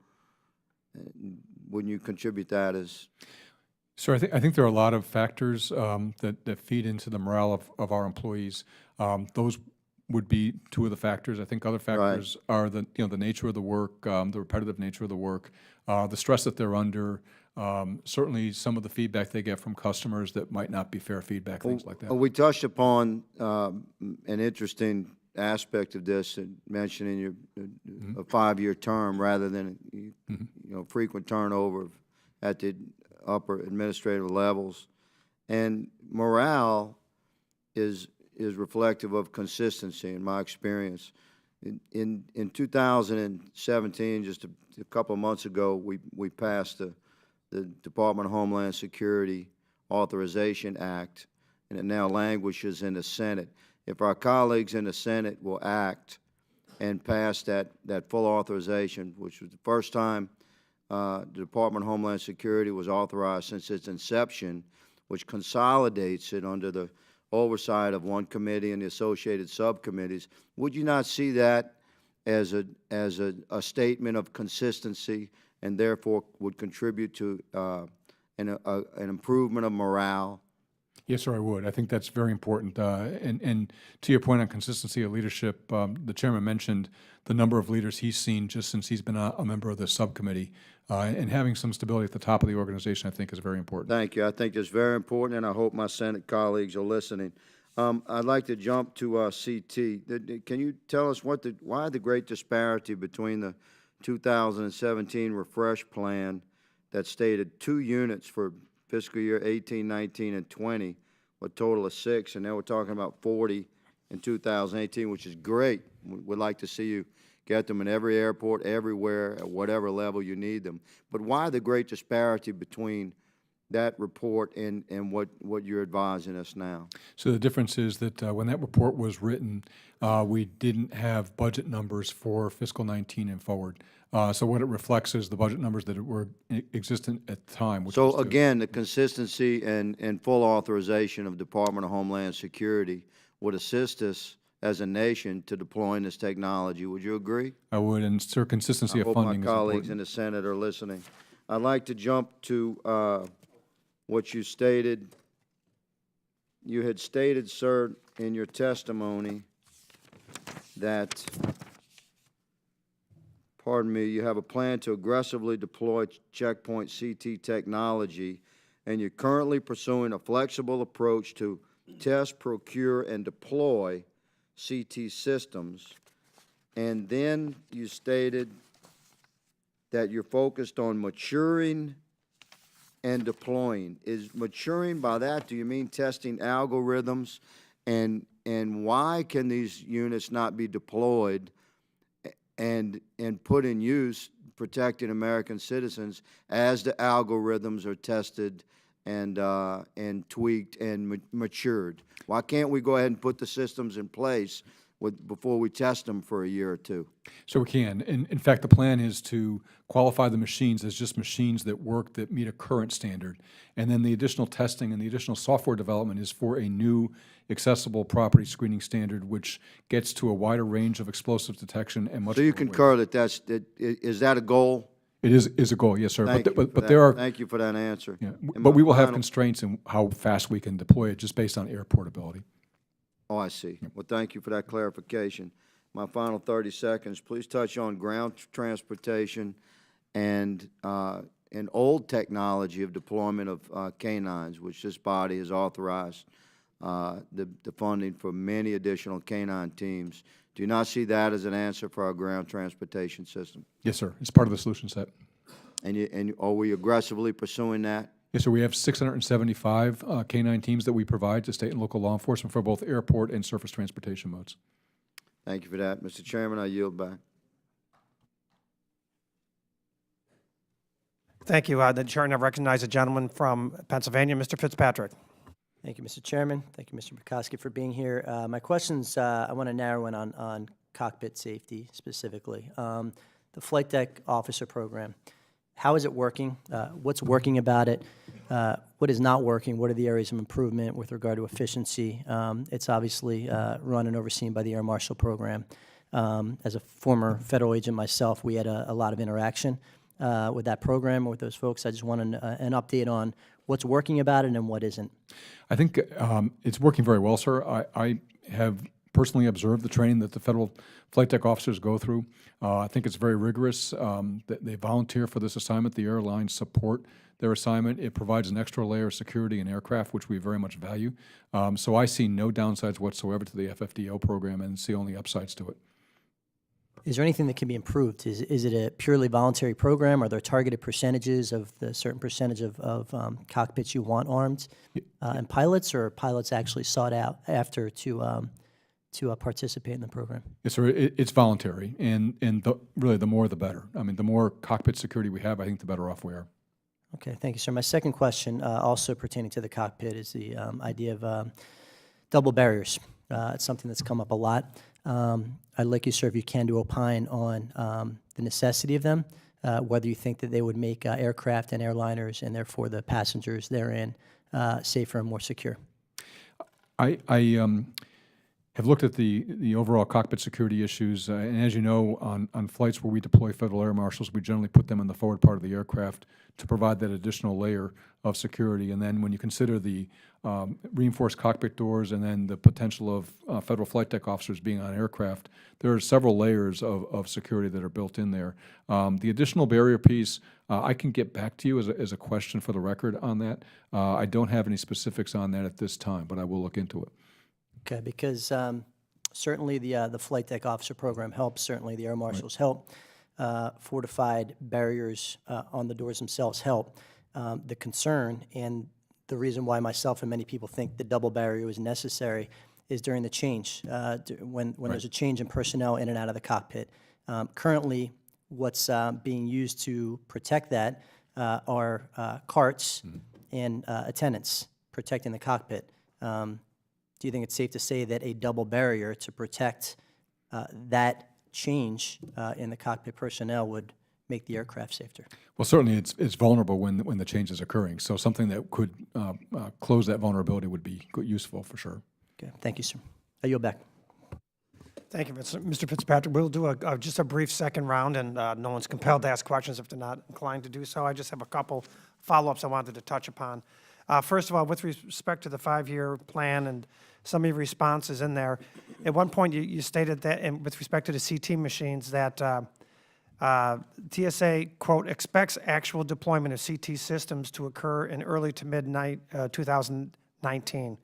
Wouldn't you contribute that as? So I think there are a lot of factors that feed into the morale of our employees. Those would be two of the factors. I think other factors are the nature of the work, the repetitive nature of the work, the stress that they're under. Certainly, some of the feedback they get from customers that might not be fair feedback, things like that. We touched upon an interesting aspect of this, mentioning your a 5-year term rather than frequent turnover at the upper administrative levels, and morale is reflective of consistency in my experience. In 2017, just a couple of months ago, we passed the Department of Homeland Security Authorization Act, and it now languishes in the Senate. If our colleagues in the Senate will act and passed that full authorization, which was the first time the Department of Homeland Security was authorized since its inception, which consolidates it under the oversight of one committee and the associated subcommittees. Would you not see that as a statement of consistency, and therefore would contribute to an improvement of morale? Yes, sir, I would. I think that's very important. And to your point on consistency of leadership, the chairman mentioned the number of leaders he's seen just since he's been a member of the subcommittee. And having some stability at the top of the organization, I think, is very important. Thank you. I think it's very important, and I hope my Senate colleagues are listening. I'd like to jump to CT. Can you tell us why the great disparity between the 2017 refresh plan that stated 2 units for fiscal year 18, 19, and 20, a total of 6, and now we're talking about 40 in 2018, which is great. We'd like to see you get them in every airport, everywhere, at whatever level you need them. But why the great disparity between that report and what you're advising us now? So the difference is that when that report was written, we didn't have budget numbers for fiscal 19 and forward. So what it reflects is the budget numbers that were existent at the time. Which So was again, the consistency and full authorization of Department of Homeland Security would assist us as a nation to deploying this technology. Would you agree? I would, and sir, consistency I of hope funding my is colleagues important. in the Senate are listening. I'd like to jump to what you stated. You had stated, sir, in your testimony that, pardon me, you have a plan to aggressively deploy checkpoint CT technology, and you're currently pursuing a flexible approach to test, procure, and deploy CT systems. And then you stated that you're focused on maturing and deploying. Is maturing, by that, do you mean testing algorithms? And why can these units not be deployed and put in use protecting American citizens as the algorithms are tested and tweaked and matured? Why can't we go ahead and put the systems in place before we test them for a year or two? So we can. In fact, the plan is to qualify the machines as just machines that work, that meet a current standard. And then the additional testing and the additional software development is for a new accessible property screening standard, which gets to a wider range of explosive detection and much So you more weight. concur that is that a goal? It is a goal, yes, sir. Thank you for But that. there are, Thank you for that answer. yeah, And but my we will have final- constraints in how fast we can deploy it, just based on airport ability. Oh, I see. Well, thank you for that clarification. My final 30 seconds, please touch on ground transportation and an old technology of deployment of canines, which this body has authorized the funding for many additional canine teams. Do you not see that as an answer for our ground transportation system? Yes, sir. It's part of the solution set. And are we aggressively pursuing that? Yes, sir. We have 675 K-9 teams that we provide to state and local law enforcement for both airport and surface transportation modes. Thank you for that. Mr. Chairman, I yield back. Thank you. The chair now recognizes a gentleman from Pennsylvania, Mr. Fitzpatrick. Thank you, Mr. Chairman. Thank you, Mr. Bukowski, for being here. My questions, I want to narrow in on cockpit safety specifically. The flight deck officer program, how is it working? What's working about it? What is not working? What are the areas of improvement with regard to efficiency? It's obviously run and overseen by the Air Marshal program. As a former federal agent myself, we had a lot of interaction with that program, with those folks. I just want an update on what's working about it and what isn't. I think it's working very well, sir. I have personally observed the training that the federal flight deck officers go through. I think it's very rigorous. They volunteer for this assignment. The airlines support their assignment. It provides an extra layer of security in aircraft, which we very much value. So I see no downsides whatsoever to the FFDO program and see only upsides to it. Is there anything that can be improved? Is it a purely voluntary program? Are there targeted percentages of the certain percentage of cockpits you want armed and pilots, or are pilots actually sought out after to participate in the program? Yes, sir. It's voluntary, and really the more the better. I mean, the more cockpit security we have, I think the better off we are. Okay, thank you, sir. My second question, also pertaining to the cockpit, is the idea of double barriers. It's something that's come up a lot. I'd like you, sir, if you can, to opine on the necessity of them, whether you think that they would make aircraft and airliners and therefore the passengers therein safer and more secure. I have looked at the overall cockpit security issues, and as you know, on flights where we deploy federal air marshals, we generally put them in the forward part of the aircraft to provide that additional layer of security. And then when you consider the reinforced cockpit doors and then the potential of federal flight deck officers being on aircraft, there are several layers of security that are built in there. The additional barrier piece, I can get back to you as a question for the record on that. I don't have any specifics on that at this time, but I will look into it. Okay, because certainly the flight deck officer program helps, certainly the air marshals help, fortified barriers on the doors themselves help. The concern and the reason why myself and many people think the double barrier is necessary is during the change, when there's a change in personnel in and out of the cockpit. Currently, what's being used to protect that are carts and attendants protecting the cockpit. Do you think it's safe to say that a double barrier to protect that change in the cockpit personnel would make the aircraft safer? Well, certainly it's vulnerable when the change is occurring. So something that could close that vulnerability would be useful for sure. Okay, thank you, sir. I yield back. Thank you, Mr. Fitzpatrick. We'll do just a brief second round, and no one's compelled to ask questions if they're not inclined to do so. I just have a couple follow-ups I wanted to touch upon. First of all, with respect to the 5-year plan and some of your responses in there, at one point you stated that, and with respect to the CT machines, that TSA, quote, expects actual deployment of CT systems to occur in early to mid-2019,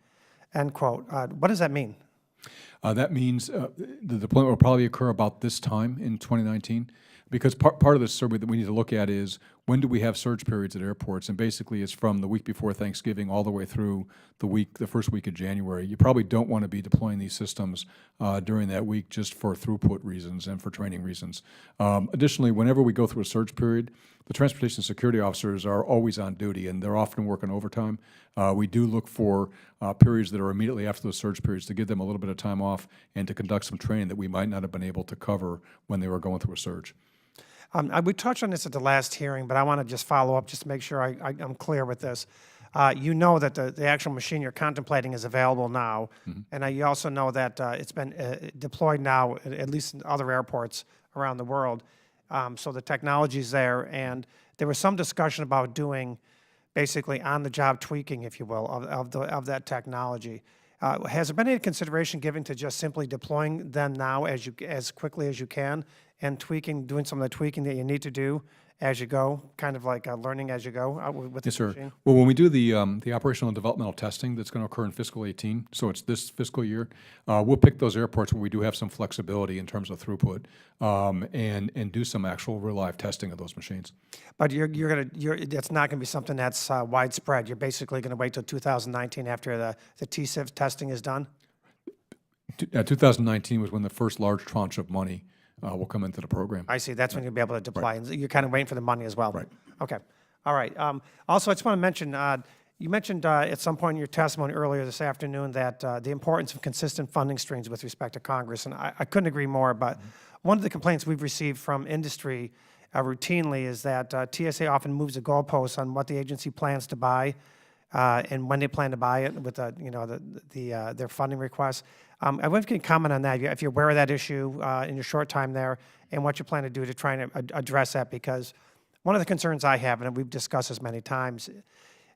end quote. What does that mean? That means the deployment will probably occur about this time in 2019, because part of the survey that we need to look at is when do we have surge periods at airports, and basically it's from the week before Thanksgiving all the way through the first week of January. You probably don't want to be deploying these systems during that week just for throughput reasons and for training reasons. Additionally, whenever we go through a surge period, the transportation security officers are always on duty, and they're often working overtime. We do look for periods that are immediately after those surge periods to give them a little bit of time off and to conduct some training that we might not have been able to cover when they were going through a surge. We touched on this at the last hearing, but I want to just follow up just to make sure I'm clear with this. You know that the actual machine you're contemplating is available now, and you also know that it's been deployed now, at least in other airports around the world. So the technology's there, and there was some discussion about doing basically on-the-job tweaking, if you will, of that technology. Has there been any consideration given to just simply deploying them now as quickly as you can, and doing some of the tweaking that you need to do as you go, kind of like learning as you go with the machine? Sir. Well, when we do the operational and developmental testing that's going to occur in fiscal 18, so it's this fiscal year, we'll pick those airports where we do have some flexibility in terms of throughput, and do some actual real live testing of those machines. But it's not going to be something that's widespread. You're basically going to wait till 2019 after the TSIF testing is done? 2019 was when the first large tranche of money will come into the program. I see. That's when you'll be able to deploy. And you're kind of waiting for the money as well. Right. Okay. All right. Also, I just want to mention, you mentioned at some point in your testimony earlier this afternoon that the importance of consistent funding streams with respect to Congress, and I couldn't agree more, but one of the complaints we've received from industry routinely is that TSA often moves the goalposts on what the agency plans to buy and when they plan to buy it with their funding requests. I wonder if you can comment on that, if you're aware of that issue in your short time there, and what you plan to do to try and address that, because one of the concerns I have, and we've discussed this many times,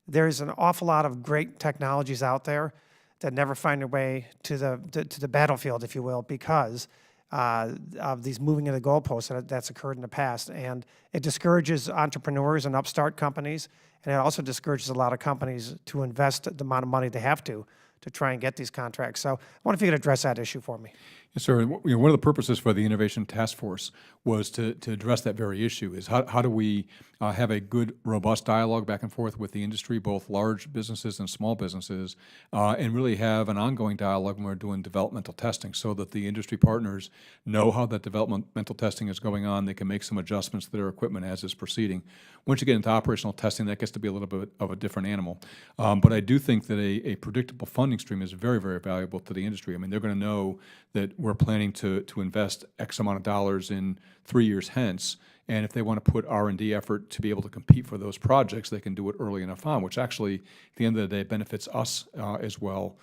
there's an awful lot of great technologies out there that never find their way to the battlefield, if you will, because of these moving of the goalposts that's occurred in the past. And it discourages entrepreneurs and upstart companies, and it also discourages a lot of companies to invest the amount of money they have to try and get these contracts. So I wonder if you could address that issue for me. Yes, sir. And, one of the purposes for the Innovation Task Force was to address that very issue, is how do we have a good, robust dialogue back and forth with the industry, both large businesses and small businesses, and really have an ongoing dialogue when we're doing developmental testing so that the industry partners know how that developmental testing is going on. They can make some adjustments to their equipment as it's proceeding. Once you get into operational testing, that gets to be a little bit of a different animal. But I do think that a predictable funding stream is very, very valuable to the industry. I mean, they're going to know that we're planning to invest X amount of dollars in 3 years hence. And if they want to put R&D effort to be able to compete for those projects, they can do it early enough on, which actually, at the end of the day, benefits us as well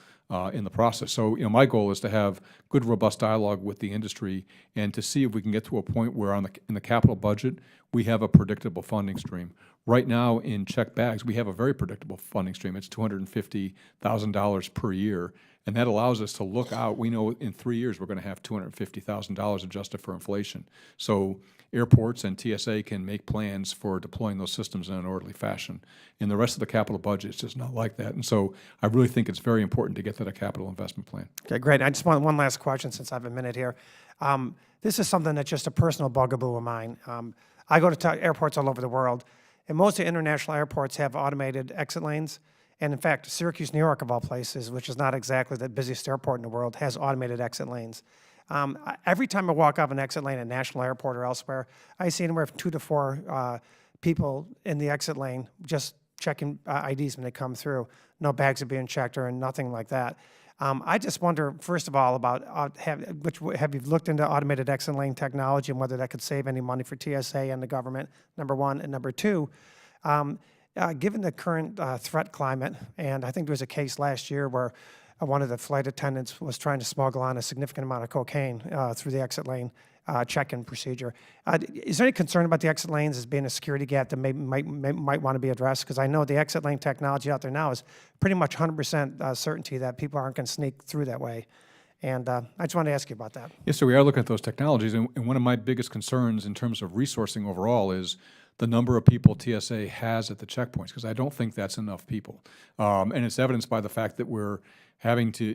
in the process. So, my goal is to have good, robust dialogue with the industry and to see if we can get to a point where in the capital budget, we have a predictable funding stream. Right now, in check bags, we have a very predictable funding stream. It's $250,000 per year. And that allows us to look out. We know in 3 years, we're going to have $250,000 adjusted for inflation. So airports and TSA can make plans for deploying those systems in an orderly fashion. In the rest of the capital budget, it's just not like that. And so I really think it's very important to get to the capital investment plan. Okay, great. I just want one last question since I have a minute here. This is something that's just a personal bugaboo of mine. I go to airports all over the world, and most of the international airports have automated exit lanes. And in fact, Syracuse, New York, of all places, which is not exactly the busiest airport in the world, has automated exit lanes. Every time I walk off an exit lane at a national airport or elsewhere, I see anywhere from 2 to 4 people in the exit lane just checking IDs when they come through. No bags are being checked or nothing like that. I just wonder, first of all, about have you looked into automated exit lane technology and whether that could save any money for TSA and the government, number one. And number two, given the current threat climate, and I think there was a case last year where one of the flight attendants was trying to smuggle on a significant amount of cocaine through the exit lane check-in procedure. Is there any concern about the exit lanes as being a security gap that might want to be addressed? Because I know the exit lane technology out there now is pretty much 100% certainty that people aren't going to sneak through that way. And I just wanted to ask you about that. Yes, so we are looking at those technologies. And one of my biggest concerns in terms of resourcing overall is the number of people TSA has at the checkpoints, because I don't think that's enough people. And it's evidenced by the fact that we're having to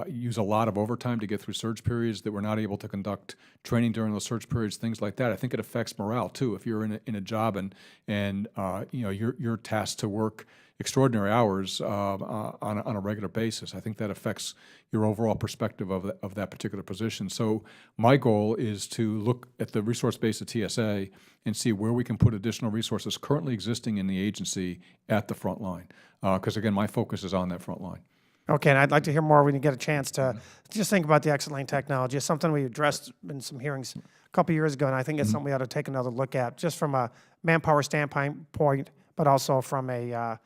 use a lot of overtime to get through surge periods, that we're not able to conduct training during those surge periods, things like that. I think it affects morale too. If you're in a job and you're tasked to work extraordinary hours on a regular basis, I think that affects your overall perspective of that particular position. So my goal is to look at the resource base of TSA and see where we can put additional resources currently existing in the agency at the front line. Because again, my focus is on that front line. Okay, and I'd like to hear more when you get a chance to just think about the exit lane technology. It's something we addressed in some hearings a couple years ago, and I think it's something we ought to take another look at, just from a manpower standpoint, but also from a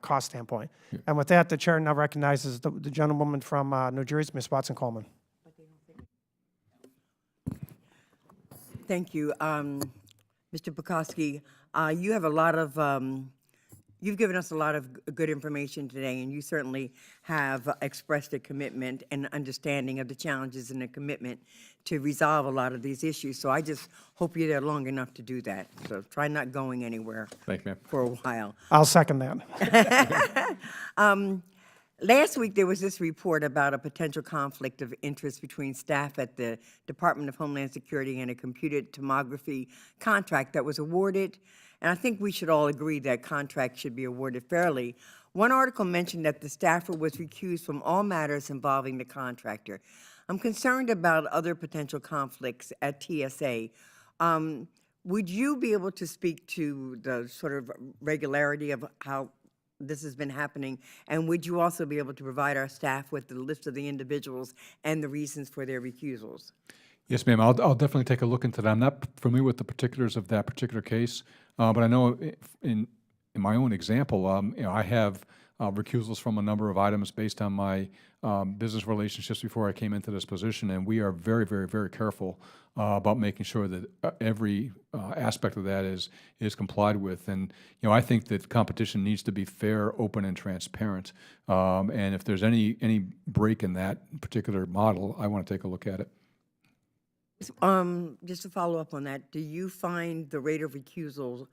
cost standpoint. And with that, the chair now recognizes the gentlewoman from New Jersey, Ms. Watson-Coleman. Thank you. Mr. Pekoski, you have a lot of, you've given us a lot of good information today, and you certainly have expressed a commitment and understanding of the challenges and a commitment to resolve a lot of these issues. So I just hope you're there long enough to do that. So try not going anywhere Thank you, ma'am. for a while. I'll second that. Last week, there was this report about a potential conflict of interest between staff at the Department of Homeland Security and a computed tomography contract that was awarded. And I think we should all agree that contracts should be awarded fairly. One article mentioned that the staffer was recused from all matters involving the contractor. I'm concerned about other potential conflicts at TSA. Would you be able to speak to the sort of regularity of how this has been happening? And would you also be able to provide our staff with the list of the individuals and the reasons for their recusals? Yes, ma'am. I'll definitely take a look into that. I'm not familiar with the particulars of that particular case, but I know in my own example, I have recusals from a number of items based on my business relationships before I came into this position, and we are very, very, very careful about making sure that every aspect of that is complied with. And I think that competition needs to be fair, open, and transparent. And if there's any break in that particular model, I want to take a look at it. Just to follow up on that, do you find the rate of recusals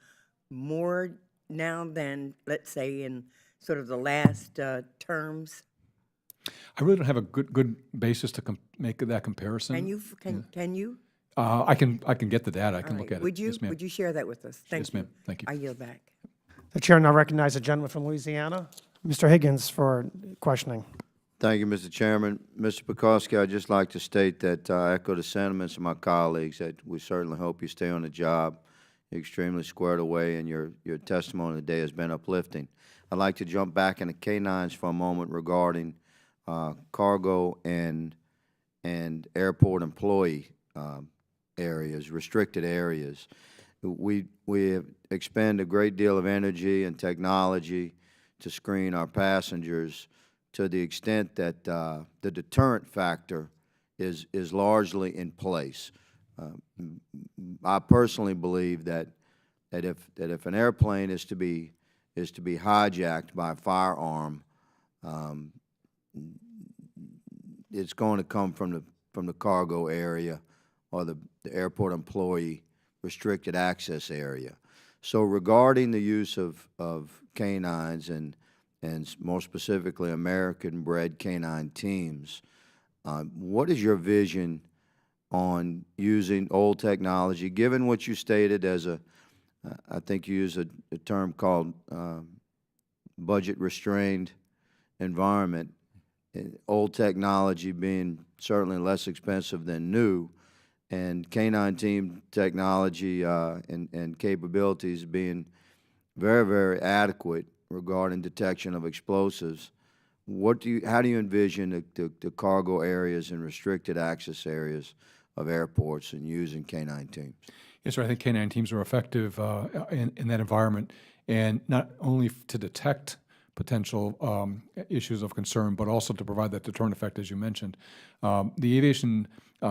more now than, let's say, in sort of the last terms? I really don't have a good basis to make that comparison. Can you? Can you? I can get the data. I can look at Would it. you? Yes, ma'am. Would you share that with us? Thank Yes, you. ma'am. Thank you. I yield back. The chair now recognizes the gentleman from Louisiana, Mr. Higgins, for questioning. Thank you, Mr. Chairman. Mr. Pekoski, I'd just like to state that I echo the sentiments of my colleagues that we certainly hope you stay on the job. You're extremely squared away, and your testimony today has been uplifting. I'd like to jump back into K-9s for a moment regarding cargo and and airport employee areas, restricted areas. We have expended a great deal of energy and technology to screen our passengers to the extent that the deterrent factor is largely in place. I personally believe that if an airplane is to be hijacked by a firearm, it's going to come from the cargo area or the airport employee restricted access area. So regarding the use of canines and more specifically American-bred canine teams, what is your vision on using old technology, given what you stated as I think you use a term called budget-restrained environment, old technology being certainly less expensive than new, and canine team technology and capabilities being very, very adequate regarding detection of explosives. How do you envision the cargo areas and restricted access areas of airports and using canine teams? Yes, sir. I think canine teams are effective in that environment, and not only to detect potential issues of concern, but also to provide that deterrent effect, as you mentioned. The Aviation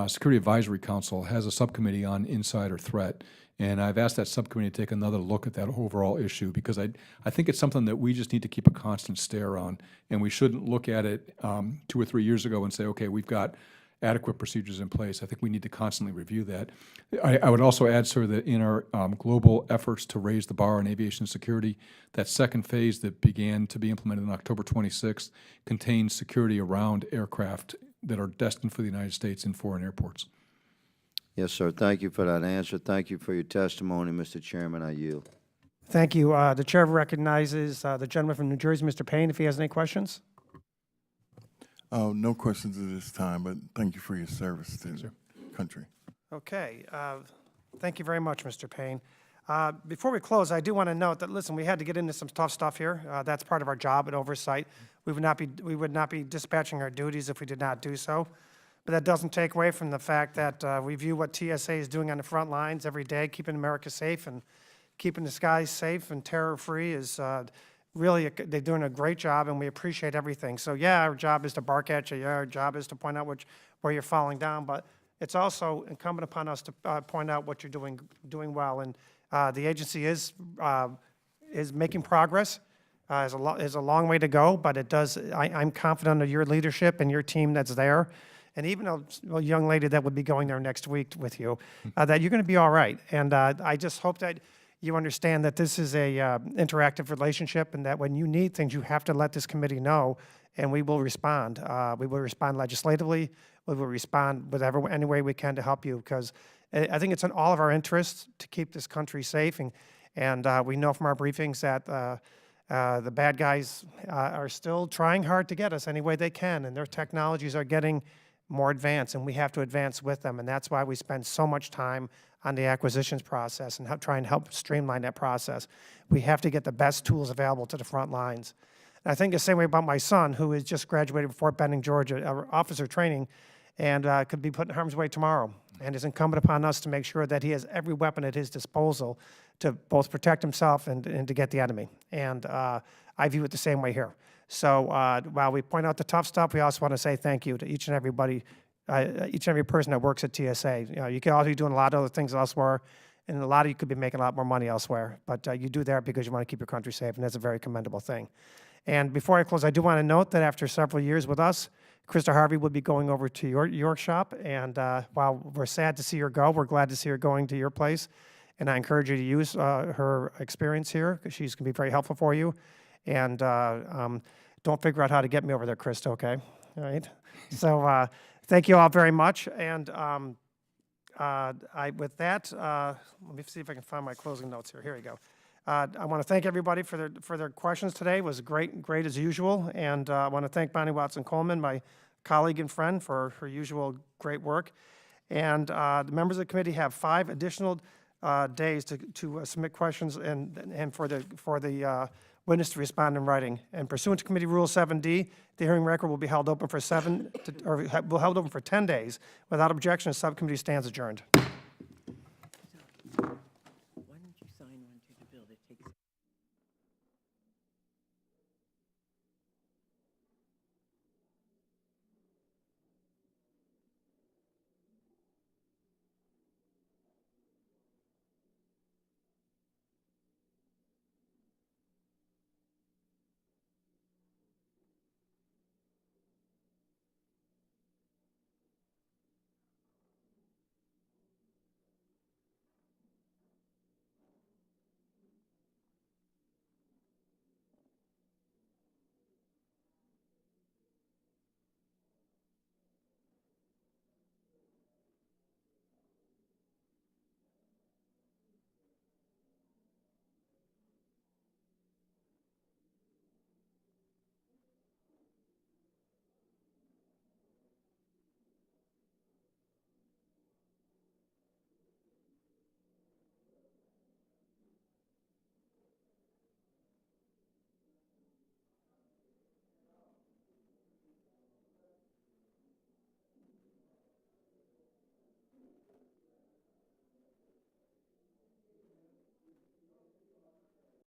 Security Advisory Council has a subcommittee on insider threat, and I've asked that subcommittee to take another look at that overall issue, because I think it's something that we just need to keep a constant stare on, and we shouldn't look at it 2 or 3 years ago and say, okay, we've got adequate procedures in place. I think we need to constantly review that. I would also add, sir, that in our global efforts to raise the bar on aviation security, that second phase that began to be implemented on October 26th contains security around aircraft that are destined for the United States in foreign airports. Yes, sir. Thank you for that answer. Thank you for your testimony, Mr. Chairman. I yield. Thank you. The chair recognizes the gentleman from New Jersey, Mr. Payne, if he has any questions. No questions at this time, but thank you for your service to the country. Okay. Thank you very much, Mr. Payne. Before we close, I do want to note that, listen, we had to get into some tough stuff here. That's part of our job and oversight. We would not be dispatching our duties if we did not do so. But that doesn't take away from the fact that we view what TSA is doing on the front lines every day, keeping America safe and keeping the skies safe and terror-free is really, they're doing a great job, and we appreciate everything. So yeah, our job is to bark at you. Yeah, our job is to point out where you're falling down, but it's also incumbent upon us to point out what you're doing well. And the agency is making progress. There's a long way to go, but it does. I'm confident of your leadership and your team that's there, and even a young lady that would be going there next week with you, that you're going to be all right. And I just hope that you understand that this is a interactive relationship, and that when you need things, you have to let this committee know, and we will respond. We will respond legislatively. We will respond any way we can to help you, because I think it's in all of our interests to keep this country safe. And we know from our briefings that the bad guys are still trying hard to get us any way they can, and their technologies are getting more advanced, and we have to advance with them. And that's why we spend so much time on the acquisitions process and try and help streamline that process. We have to get the best tools available to the front lines. And I think the same way about my son, who has just graduated from Fort Benning, Georgia, officer training, and could be put in harm's way tomorrow. And it's incumbent upon us to make sure that he has every weapon at his disposal to both protect himself and to get the enemy. And I view it the same way here. So while we point out the tough stuff, we also want to say thank you to each and everybody, each and every person that works at TSA. You know, you could also be doing a lot of other things elsewhere, and a lot of you could be making a lot more money elsewhere. But you do that because you want to keep your country safe, and that's a very commendable thing. And before I close, I do want to note that after several years with us, Krista Harvey will be going over to your shop. And while we're sad to see her go, we're glad to see her going to your place. And I encourage you to use her experience here, because she's going to be very helpful for you. And don't figure out how to get me over there, Krista, okay? All right? So thank you all very much. And with that, let me see if I can find my closing notes here. Here we go. I want to thank everybody for their questions today. It was great as usual. And I want to thank Bonnie Watson-Coleman, my colleague and friend, for her usual great work. And the members of the committee have 5 additional days to submit questions and for the witness to respond in writing. And pursuant to Committee Rule 7D, the hearing record will be held open for 10 days. Without objection, the subcommittee stands adjourned.